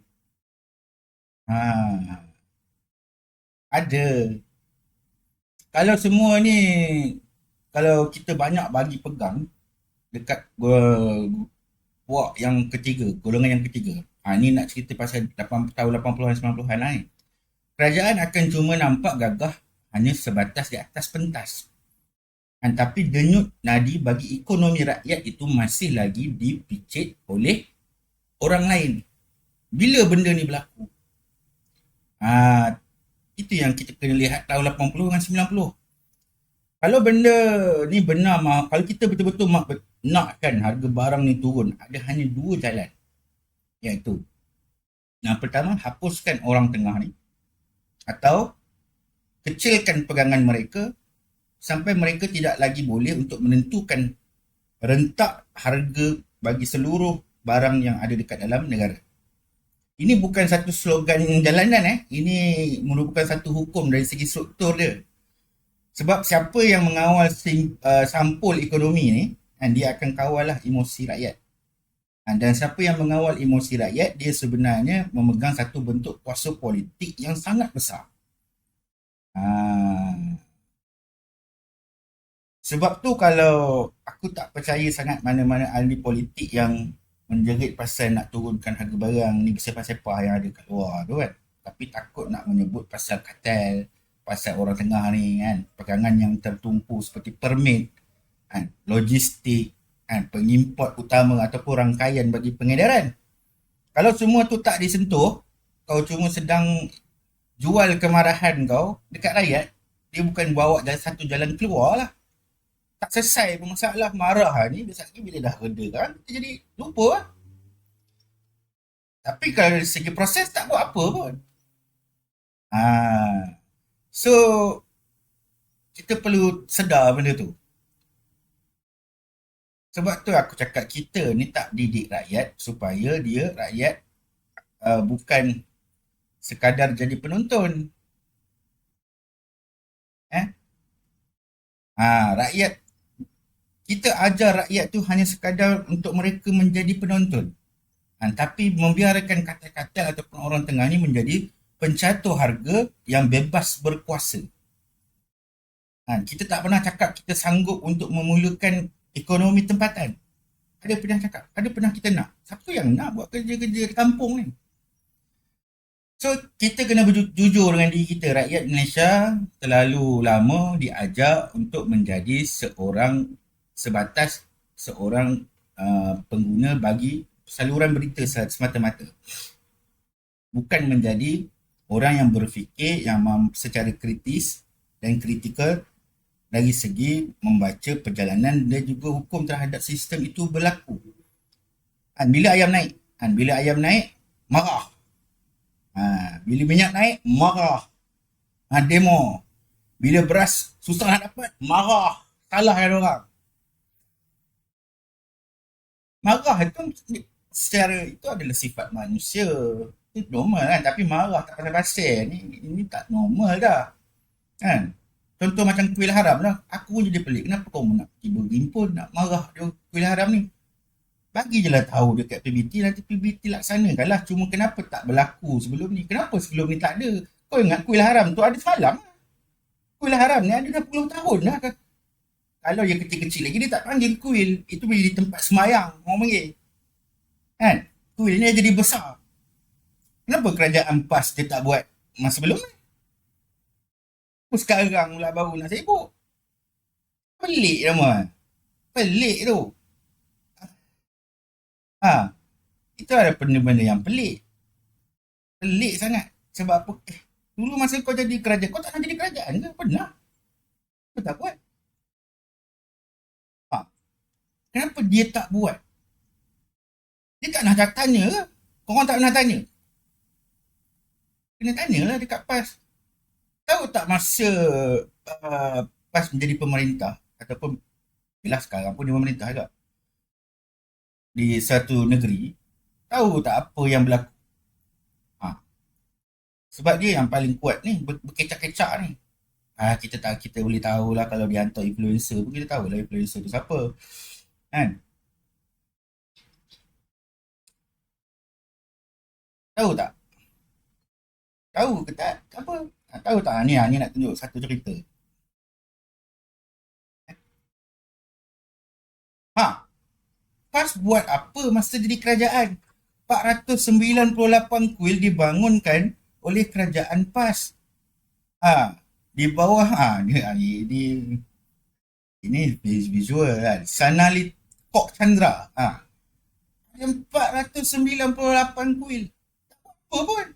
Ada. Kalau semua ni, kalau kita banyak bagi pegang dekat puak yang ketiga, golongan yang ketiga. Ni nak cerita pasal tahun 80-an 90-an lah. Kerajaan akan cuma nampak gagah hanya sebatas di atas pentas. Tapi denyut nadi bagi ekonomi rakyat itu masih lagi dipicit oleh orang lain. Bila benda ni berlaku? Itu yang kita kena lihat tahun 80 dengan 90. Kalau benda ni benar, kalau kita betul-betul nakkan harga barang ni turun, ada hanya dua jalan. Iaitu, yang pertama, hapuskan orang tengah ni. Atau, kecilkan pegangan mereka sampai mereka tidak lagi boleh untuk menentukan rentak harga bagi seluruh barang yang ada dekat dalam negara. Ini bukan satu slogan jalanan. Ini merupakan satu hukum dari segi struktur dia. Sebab siapa yang mengawal sampul ekonomi ni, dia akan kawal lah emosi rakyat. Dan siapa yang mengawal emosi rakyat, dia sebenarnya memegang satu bentuk kuasa politik yang sangat besar. Sebab tu kalau aku tak percaya sangat mana-mana ahli politik yang menjerit pasal nak turunkan harga barang ni sepah-sepah yang ada kat luar tu kan. Tapi takut nak menyebut pasal kartel, pasal orang tengah ni kan, pegangan yang tertumpu seperti permit, kan, logistik, kan, pengimport utama ataupun rangkaian bagi pengedaran. Kalau semua tu tak disentuh, kau cuma sedang jual kemarahan kau dekat rakyat, dia bukan bawa satu jalan keluar lah. Tak selesai pun masalah marah ni, biasa lagi bila dah reda kan, kita jadi lupa lah. Tapi kalau dari segi proses tak buat apa pun. So, kita perlu sedar benda tu. Sebab tu aku cakap kita ni tak didik rakyat supaya rakyat bukan sekadar jadi penonton. Rakyat, kita ajar rakyat tu hanya sekadar untuk mereka menjadi penonton. Tapi membiarkan katil-katil ataupun orang tengah ni menjadi pencatur harga yang bebas berkuasa. Kita tak pernah cakap kita sanggup untuk memulakan ekonomi tempatan. Ada pernah cakap? Ada pernah kita nak? Siapa yang nak buat kerja-kerja kampung ni? So, kita kena jujur dengan diri kita. Rakyat Malaysia terlalu lama diajar untuk menjadi sebatas seorang pengguna bagi saluran berita semata-mata. Bukan menjadi orang yang berfikir yang secara kritis dan kritikal dari segi membaca perjalanan dan juga hukum terhadap sistem itu berlaku. Bila ayam naik, marah. Bila minyak naik, marah. Demo. Bila beras susah nak dapat, marah. Salah kan orang. Marah itu secara itu adalah sifat manusia. Itu normal kan. Tapi marah tak pasal-pasal ni tak normal dah. Kan? Contoh macam kuil haram lah. Aku pun jadi pelik. Kenapa kau nak tiba himpun nak marah dia kuil haram ni? Bagi je lah tahu dekat PBT, nanti PBT laksanakan lah. Cuma kenapa tak berlaku sebelum ni? Kenapa sebelum ni tak ada? Kau ingat kuil haram tu ada semalam? Kuil haram ni ada dah puluh tahun lah. Kalau yang kecil-kecil lagi, dia tak panggil kuil. Itu boleh di tempat semayang, orang panggil. Kan? Kuil ni jadi besar. Kenapa kerajaan PAS dia tak buat masa sebelum ni? Sekarang pula baru nak sibuk. Pelik nama. Pelik tu. Itu ada benda-benda yang pelik. Pelik sangat. Sebab apa? Dulu masa kau jadi kerajaan, kau tak nak jadi kerajaan ke? Pernah? Kau tak buat? Ha. Kenapa dia tak buat? Dia tak nak tanya ke? Korang tak pernah tanya? Kena tanyalah dekat PAS. Tahu tak masa PAS menjadi pemerintah, ataupun yelah sekarang pun dia pemerintah juga, di satu negeri, tahu tak apa yang berlaku? Ha. Sebab dia yang paling kuat ni, berkecak-kecak ni. Kita boleh tahulah kalau dia hantar influencer pun kita tahulah influencer tu siapa. Kan? Tahu tak? Tahu ke tak? Apa? Tahu tak? Ni nak tunjuk satu cerita. PAS buat apa masa jadi kerajaan? 498 kuil dibangunkan oleh kerajaan PAS. Di bawah ini visual kan. Sanali Kok Chandra. 498 kuil. Tak apa pun.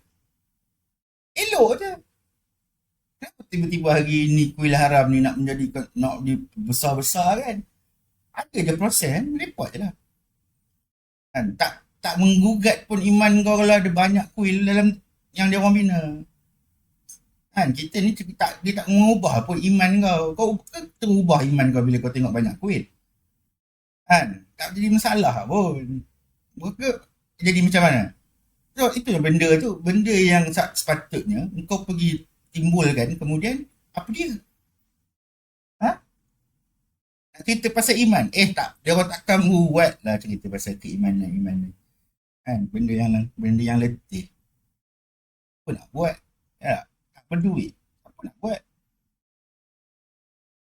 Elok je. Kenapa tiba-tiba hari ni kuil haram ni nak besar-besar kan? Ada je proses kan? Report je lah. Kan? Tak menggugat pun iman kau kalau ada banyak kuil dalam yang dia orang bina. Kan? Kita ni dia tak mengubah pun iman kau. Kau terubah iman kau bila kau tengok banyak kuil. Kan? Tak jadi masalah pun. Maka jadi macam mana? So, itu yang benda tu. Benda yang sepatutnya kau pergi timbulkan, kemudian apa dia? Nak cerita pasal iman? Tak. Dia orang takkan buat lah cerita pasal keimanan. Kan? Benda yang letih. Apa nak buat? Ya, tak berduit. Apa nak buat?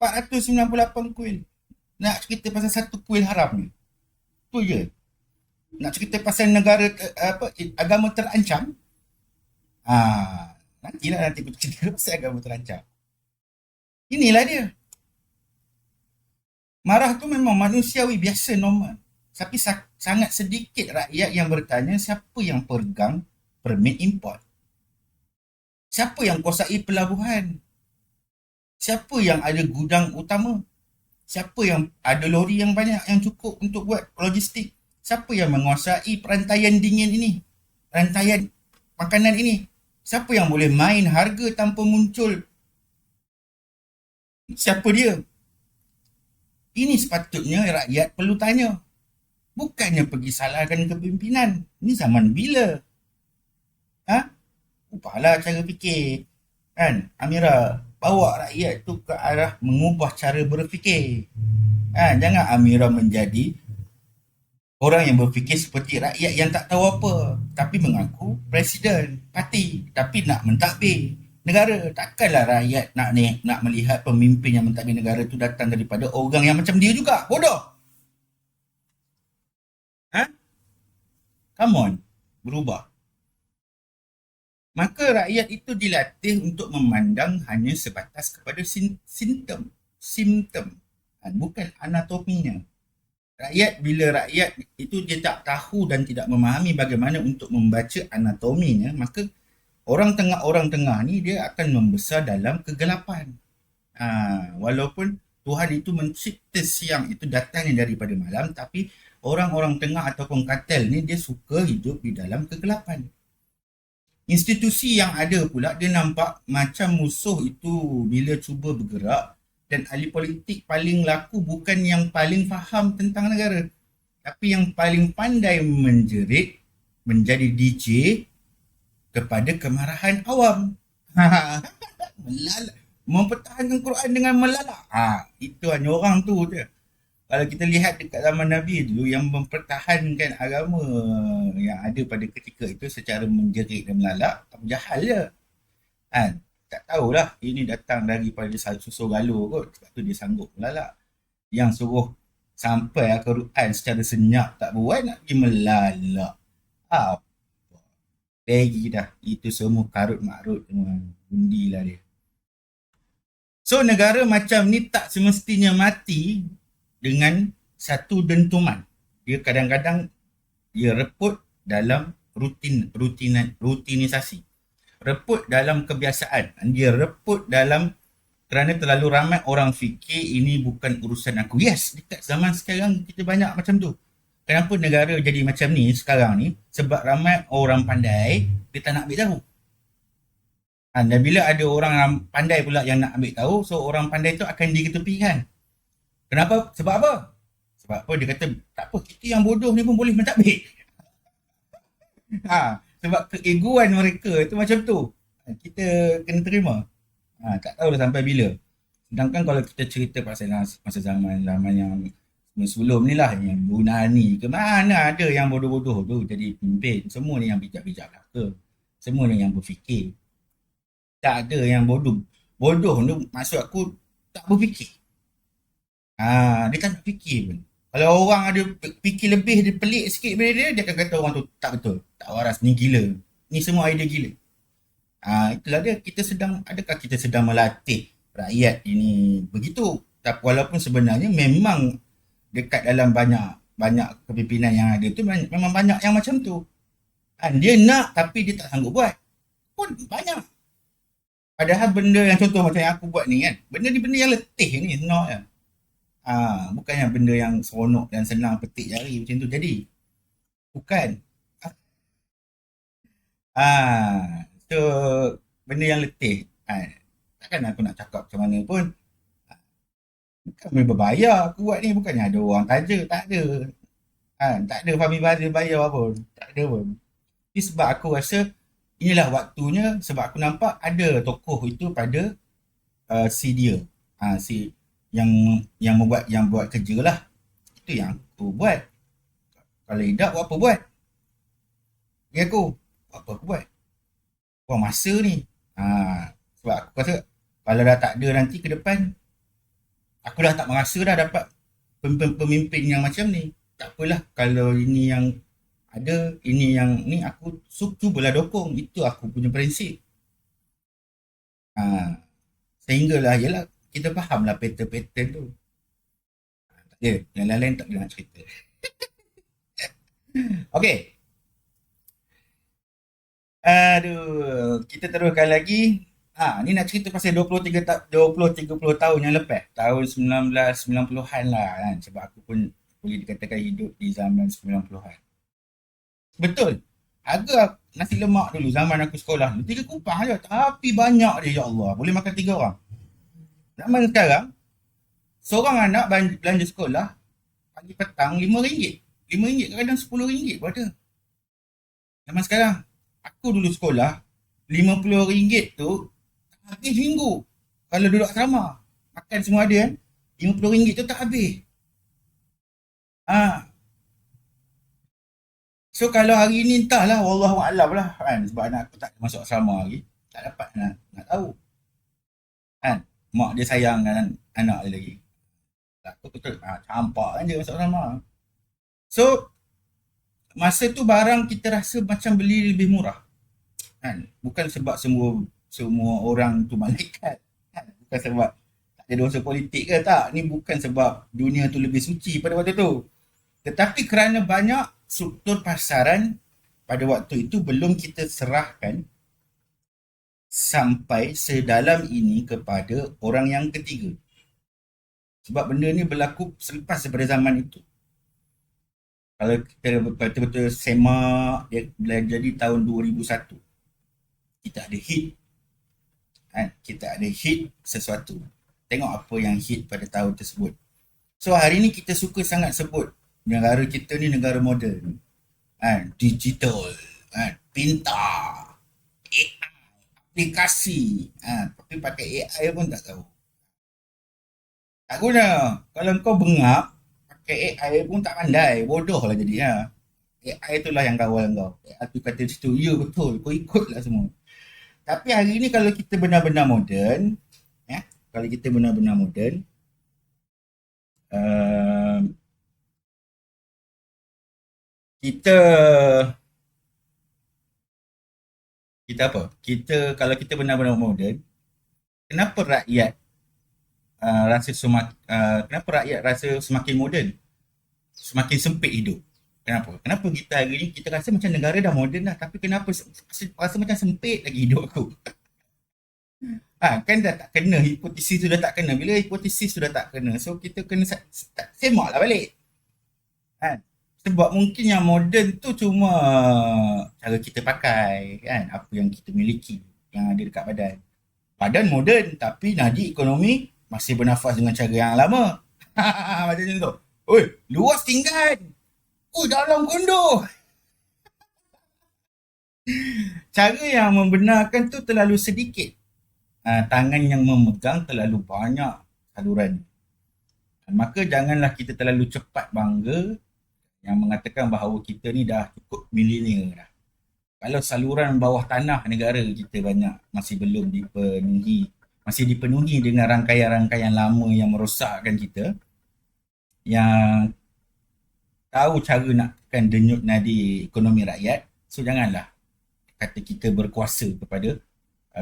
498 kuil. Nak cerita pasal satu kuil haram ni. Tu je. Nak cerita pasal negara agama terancam. Nanti aku cerita pasal agama terancam. Inilah dia. Marah tu memang manusiawi, biasa, normal. Tapi sangat sedikit rakyat yang bertanya siapa yang pegang permit import. Siapa yang kuasai pelabuhan? Siapa yang ada gudang utama? Siapa yang ada lori yang banyak yang cukup untuk buat logistik? Siapa yang menguasai perantaian dingin ini? Perantaian makanan ini? Siapa yang boleh main harga tanpa muncul? Siapa dia? Ini sepatutnya rakyat perlu tanya. Bukannya pergi salahkan kepimpinan. Ini zaman bila? Ubahlah cara fikir. Kan? Amira, bawa rakyat tu ke arah mengubah cara berfikir. Jangan Amira menjadi orang yang berfikir seperti rakyat yang tak tahu apa, tapi mengaku presiden parti, tapi nak mentadbir negara. Takkanlah rakyat nak melihat pemimpin yang mentadbir negara tu datang daripada orang yang macam dia juga. Bodoh. Come on, berubah. Maka rakyat itu dilatih untuk memandang hanya sebatas kepada simptom, bukan anatominya. Bila rakyat itu dia tak tahu dan tidak memahami bagaimana untuk membaca anatominya, maka orang tengah ni dia akan membesar dalam kegelapan. Walaupun Tuhan itu mencipta siang itu datangnya daripada malam, tapi orang-orang tengah ataupun katel ni dia suka hidup di dalam kegelapan. Institusi yang ada pula dia nampak macam musuh itu bila cuba bergerak. Dan ahli politik paling laku bukan yang paling faham tentang negara, tapi yang paling pandai menjerit, menjadi DJ kepada kemarahan awam. Melalak. Mempertahankan Quran dengan melalak. Itu hanya orang tu je. Kalau kita lihat dekat zaman Nabi dulu, yang mempertahankan agama yang ada pada ketika itu secara menjerit dan melalak, Abu Jahal je. Tak tahulah ini datang daripada susu galuh kot, sebab tu dia sanggup melalak. Yang suruh sampai Al-Quran secara senyap tak buat, nak pergi melalak. Apa? Lagi dah. Itu semua karut-marut semua. Bundilah dia. So negara macam ni tak semestinya mati dengan satu dentuman. Dia kadang-kadang dia reput dalam rutinisasi. reput dalam kebiasaan. Dia reput dalam kerana terlalu ramai orang fikir ini bukan urusan aku. Yes, dekat zaman sekarang kita banyak macam tu. Kenapa negara jadi macam ni sekarang ni? Sebab ramai orang pandai, dia tak nak ambil tahu. Dan bila ada orang pandai pula yang nak ambil tahu, so orang pandai tu akan diketepikan. Kenapa? Sebab apa? Sebab apa? Dia kata, tak apa, kita yang bodoh ni pun boleh mentadbir. Sebab keegoan mereka tu macam tu. Kita kena terima. Tak tahu dah sampai bila. Sedangkan kalau kita cerita pasal masa zaman yang sebelum ni lah, yang Yunani ke mana ada yang bodoh-bodoh tu jadi pemimpin. Semua ni yang bijak-bijak belaka. Semua ni yang berfikir. Tak ada yang bodoh. Bodoh tu maksud aku tak berfikir. Dia tak nak fikir pun. Kalau orang ada fikir lebih, dia pelik sikit daripada dia akan kata orang tu tak betul. Tak waras, ni gila. Ni semua idea gila. Itulah dia, adakah kita sedang melatih rakyat ini begitu? Tapi walaupun sebenarnya memang dekat dalam banyak kepimpinan yang ada tu memang banyak yang macam tu. Dia nak tapi dia tak sanggup buat. Pun banyak. Padahal benda yang contoh macam yang aku buat ni kan, benda yang letih ni sebenarnya. Bukan yang benda yang seronok dan senang petik jari macam tu jadi. Bukan. So benda yang letih. Takkan aku nak cakap macam mana pun. Bukan benda berbayar aku buat ni, bukannya ada orang taja, tak ada. Tak ada Fahmi Fadzil bayar pun. Tak ada pun. Ini sebab aku rasa inilah waktunya, sebab aku nampak ada tokoh itu pada si dia. Si yang buat kerja lah. Itu yang aku buat. Kalau tidak, buat apa buat? Ya aku. Buat apa aku buat? Buang masa ni. Sebab aku rasa kalau dah tak ada nanti ke depan, aku dah tak merasa dah dapat pemimpin yang macam ni. Tak apalah kalau ini yang ada, ini yang ni aku cubalah dukung. Itu aku punya prinsip. Sehinggalah yalah kita fahamlah pattern-pattern tu. Tak ada. Yang lain-lain tak ada nak cerita. Okey. Kita teruskan lagi. Ni nak cerita pasal 20-30 tahun yang lepas. Tahun 1990-an lah kan. Sebab aku pun boleh dikatakan hidup di zaman 90-an. Betul. Harga nasi lemak dulu zaman aku sekolah dulu 3 kupang je. Tapi banyak dia, ya Allah. Boleh makan 3 orang. Zaman sekarang, seorang anak belanja sekolah pagi petang RM5. RM5 kadang RM10 pun ada. Zaman sekarang, aku dulu sekolah RM50 tu habis minggu. Kalau duduk asrama, makan semua ada kan, RM50 tu tak habis. So kalau hari ni entahlah, wallahualam lah kan, sebab anak aku tak masuk asrama lagi, tak dapat nak tahu kan. Mak dia sayang kan anak dia lagi. Aku betul campak kan dia masuk asrama. So masa tu barang kita rasa macam beli lebih murah kan. Bukan sebab semua orang tu malaikat kan? Bukan sebab tak ada dosa politik ke, tak. Ni bukan sebab dunia tu lebih suci pada waktu tu, tetapi kerana banyak struktur pasaran pada waktu itu belum kita serahkan sampai sedalam ini kepada orang yang ketiga. Sebab benda ni berlaku selepas daripada zaman itu. Kalau kita betul-betul semak, dia jadi tahun 2001. Kita ada hit. Kita ada hit sesuatu. Tengok apa yang hit pada tahun tersebut. So hari ni kita suka sangat sebut negara kita ni negara moden. Digital. Pintar. AI. Aplikasi. Tapi pakai AI pun tak tahu. Tak guna. Kalau kau bengap, pakai AI pun tak pandai. Bodoh lah jadi. AI itulah yang kawal kau. AI tu kata situ, ya betul. Kau ikutlah semua. Tapi hari ni kalau kita benar-benar moden, kalau kita benar-benar moden, kita apa? Kalau kita benar-benar moden, kenapa rakyat kenapa rakyat rasa semakin moden, semakin sempit hidup? Kenapa? Kenapa kita hari ni kita rasa macam negara dah moden dah, tapi kenapa rasa macam sempit lagi hidup aku? Kan dah tak kena, hipotesis tu dah tak kena. Bila hipotesis tu dah tak kena, so kita kena semak lah balik. Kan? Sebab mungkin yang moden tu cuma cara kita pakai, kan? Apa yang kita miliki, yang ada dekat badan. Badan moden, tapi nadi ekonomi masih bernafas dengan cara yang lama. Macam tu. Oi, luas tinggal. Dalam kondo. Cara yang membenarkan tu terlalu sedikit. Tangan yang memegang terlalu banyak saluran. Maka janganlah kita terlalu cepat bangga yang mengatakan bahawa kita ni dah cukup milenial dah. Kalau saluran bawah tanah negara kita banyak masih belum dipenuhi, masih dipenuhi dengan rangkaian-rangkaian lama yang merosakkan kita, yang tahu cara nak tekan denyut nadi ekonomi rakyat. So janganlah kata kita berkuasa kepada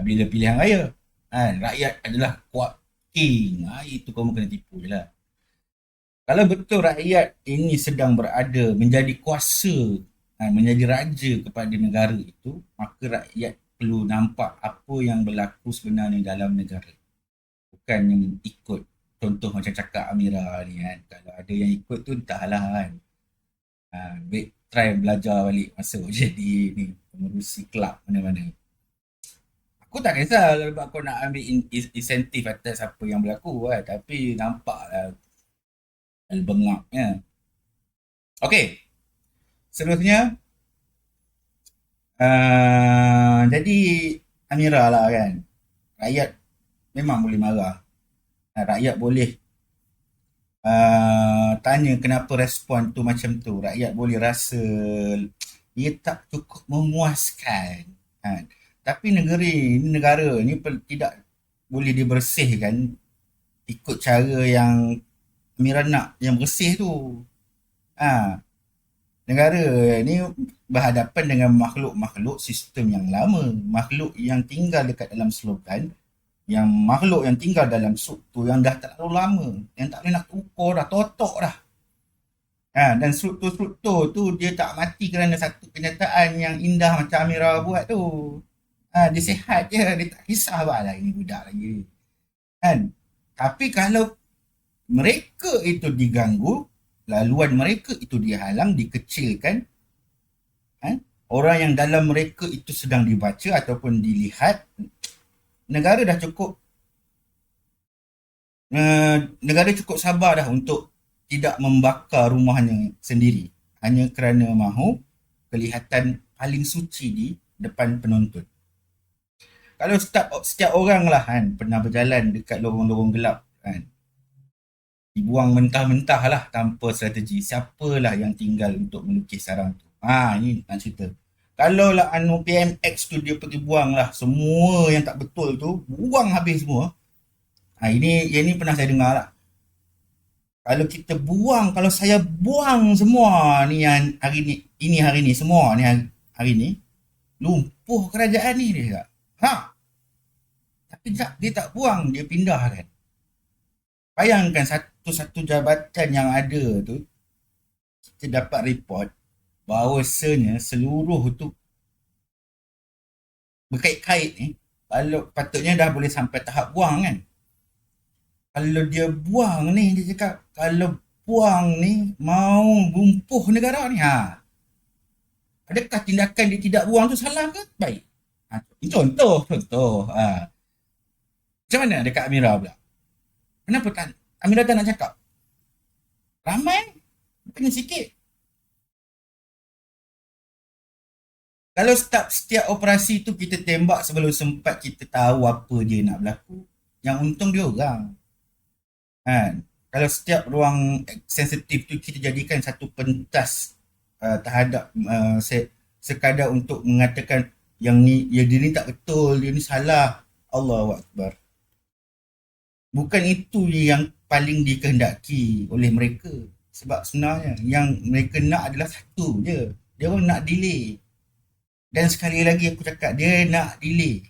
bila pilihan raya. Rakyat adalah kuat king. Itu kamu kena tipu je lah. Kalau betul rakyat ini sedang berada menjadi kuasa, menjadi raja kepada negara itu, maka rakyat perlu nampak apa yang berlaku sebenarnya dalam negara. Bukan yang ikut. Contoh macam cakap Amira ni kan. Kalau ada yang ikut tu entahlah kan. Try belajar balik masuk jadi ni pengurusi kelab mana-mana. Aku tak kisah kalau aku nak ambil insentif atas apa yang berlaku kan. Tapi nampaklah bengaknya. Okey. Seterusnya. Jadi Amira lah kan. Rakyat memang boleh marah. Rakyat boleh tanya kenapa respon tu macam tu. Rakyat boleh rasa ia tak cukup memuaskan kan. Tapi negara ni tidak boleh dibersihkan ikut cara yang Amira nak yang bersih tu. Negara ni berhadapan dengan makhluk-makhluk sistem yang lama, makhluk yang tinggal dekat dalam slogan, yang makhluk yang tinggal dalam struktur yang dah terlalu lama, yang tak boleh nak ukur dah, totok dah. Dan struktur-struktur tu dia tak mati kerana satu kenyataan yang indah macam Amira buat tu. Dia sihat je, dia tak kisah lah ini budak lagi. Tapi kalau mereka itu diganggu, laluan mereka itu dihalang, dikecilkan, orang yang dalam mereka itu sedang dibaca ataupun dilihat, negara cukup sabar dah untuk tidak membakar rumahnya sendiri hanya kerana mahu kelihatan paling suci di depan penonton. Kalau setiap orang lah kan pernah berjalan dekat lorong-lorong gelap kan, dibuang mentah-mentah lah tanpa strategi, siapalah yang tinggal untuk melukis sarang tu. Ni nak cerita. Kalau lah PMX tu dia pergi buang lah semua yang tak betul tu, buang habis semua. Ini pernah saya dengar lah. Kalau saya buang semua ni yang hari ni semua ni hari ni, lumpuh kerajaan ni dia. Tapi dia tak buang, dia pindah kan. Bayangkan satu jabatan yang ada tu, kita dapat report bahawasanya seluruh tu berkait-kait ni, kalau patutnya dah boleh sampai tahap buang kan. Kalau dia buang ni, dia cakap kalau buang ni mau lumpuh negara ni. Adakah tindakan dia tidak buang tu salah ke baik? Contoh. Macam mana dekat Amira pula? Kenapa Amira tak nak cakap? Ramai, tanya sikit. Kalau setiap operasi tu kita tembak sebelum sempat kita tahu apa dia nak berlaku, yang untung dia orang. Kalau setiap ruang sensitif tu kita jadikan satu pentas terhadap sekadar untuk mengatakan yang ni, dia ni tak betul, dia ni salah. Allahu Akbar. Bukan itu yang paling dikehendaki oleh mereka. Sebab sebenarnya yang mereka nak adalah satu je. Dia orang nak delay. Dan sekali lagi aku cakap, dia nak delay.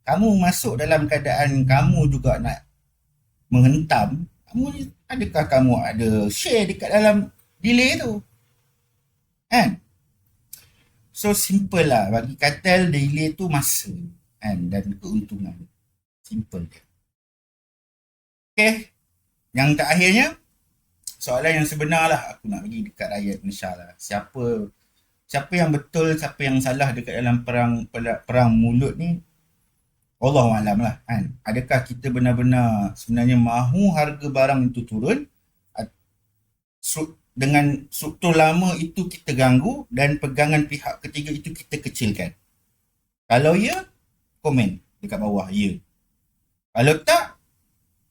Kamu masuk dalam keadaan kamu juga nak menghentam. Adakah kamu ada share dekat dalam delay tu? Kan? So simple lah. Bagi kartel delay tu masa kan, dan keuntungan. Simple je. Okay. Yang terakhirnya, soalan yang sebenar lah aku nak bagi dekat rakyat Malaysia lah. Siapa yang betul, siapa yang salah dekat dalam perang mulut ni, Allahualam lah kan. Adakah kita benar-benar sebenarnya mahu harga barang itu turun dengan struktur lama itu kita ganggu dan pegangan pihak ketiga itu kita kecilkan? Kalau ya, komen dekat bawah ya. Kalau tak,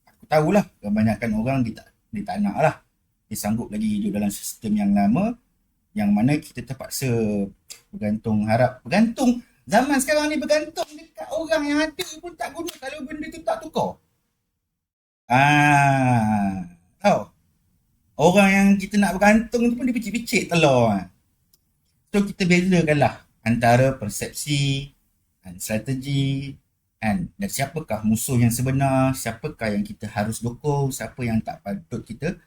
aku tahulah kebanyakan orang dia tak nak lah. Dia sanggup lagi hidup dalam sistem yang lama, yang mana kita terpaksa bergantung. Zaman sekarang ni bergantung dekat orang yang ada pun tak guna kalau benda tu tak tukar. Tahu? Orang yang kita nak bergantung tu pun dia picit-picit telur. So kita bezakanlah antara persepsi dan strategi dan siapakah musuh yang sebenar, siapakah yang kita harus dukung, siapa yang tak patut kita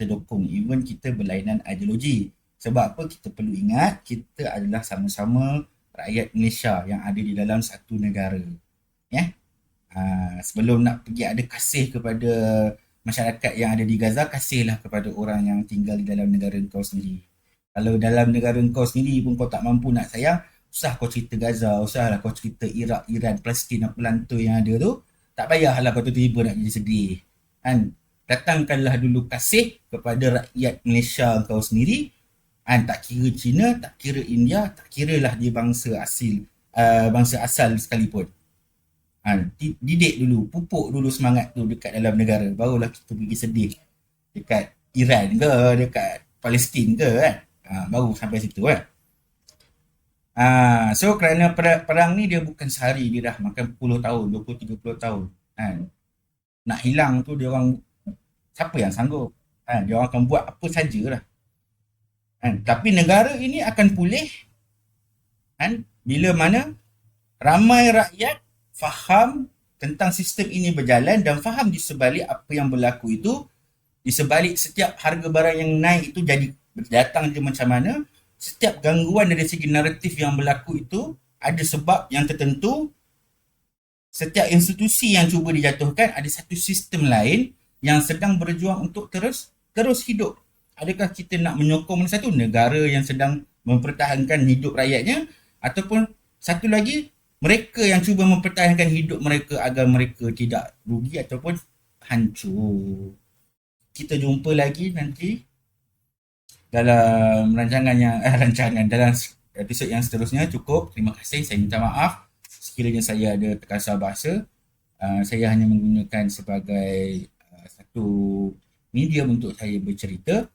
dukung. Even kita berlainan ideologi. Sebab apa? Kita perlu ingat kita adalah sama-sama rakyat Malaysia yang ada di dalam satu negara. Ya. Sebelum nak pergi ada kasih kepada masyarakat yang ada di Gaza, kasihlah kepada orang yang tinggal di dalam negara kau sendiri. Kalau dalam negara kau sendiri pun kau tak mampu nak sayang, usah kau cerita Gaza, usahlah kau cerita Iraq, Iran, Palestin, apa lantai yang ada tu. Tak payahlah kau tiba-tiba nak jadi sedih. Kan? Datangkanlah dulu kasih kepada rakyat Malaysia kau sendiri. Tak kira Cina, tak kira India, tak kira lah dia bangsa asal sekalipun. Didik dulu, pupuk dulu semangat tu dekat dalam negara. Barulah kita pergi sedih dekat Iran ke, dekat Palestin ke kan. Baru sampai situ kan. So kerana perang ni dia bukan sehari, dia dah makan 10 tahun, 20-30 tahun. Nak hilang tu dia orang, siapa yang sanggup? Dia orang akan buat apa sajalah. Tapi negara ini akan pulih bila mana ramai rakyat faham tentang sistem ini berjalan dan faham di sebalik apa yang berlaku itu, di sebalik setiap harga barang yang naik itu datang je macam mana, setiap gangguan dari segi naratif yang berlaku itu ada sebab yang tertentu. Setiap institusi yang cuba dijatuhkan ada satu sistem lain yang sedang berjuang untuk terus hidup. Adakah kita nak menyokong satu negara yang sedang mempertahankan hidup rakyatnya, ataupun satu lagi mereka yang cuba mempertahankan hidup mereka agar mereka tidak rugi ataupun hancur? Kita jumpa lagi nanti dalam rancangan dalam episod yang seterusnya. Cukup, terima kasih, saya minta maaf sekiranya saya ada terkasar bahasa. Saya hanya menggunakan sebagai satu medium untuk saya bercerita.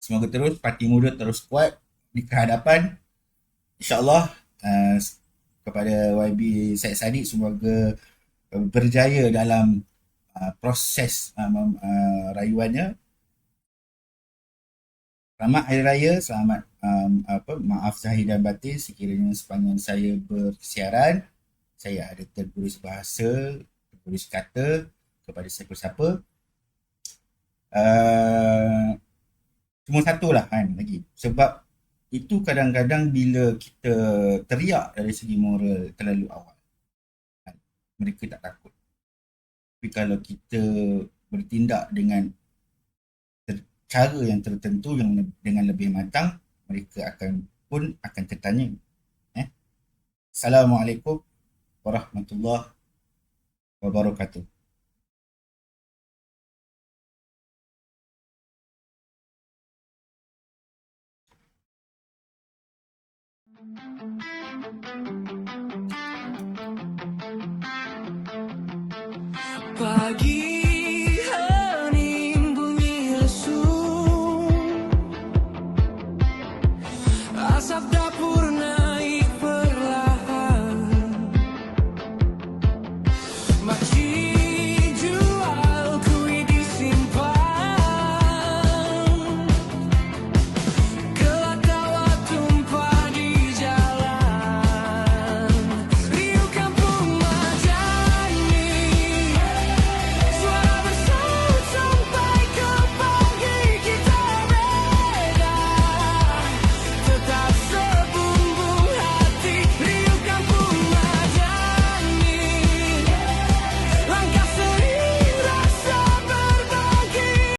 Semoga terus parti muda terus kuat di kehadapan. InsyaAllah kepada YB Syed Saddiq semoga berjaya dalam proses rayuannya. Selamat Hari Raya, selamat maaf zahir dan batin sekiranya sepanjang saya bersiaran saya ada tergurus bahasa, tergurus kata kepada siapa-siapa. Cuma satulah lagi, sebab itu kadang-kadang bila kita teriak dari segi moral terlalu awal, mereka tak takut. Tapi kalau kita bertindak dengan cara yang tertentu yang dengan lebih matang, mereka akan tertanya. Assalamualaikum warahmatullahi wabarakatuh. Pagi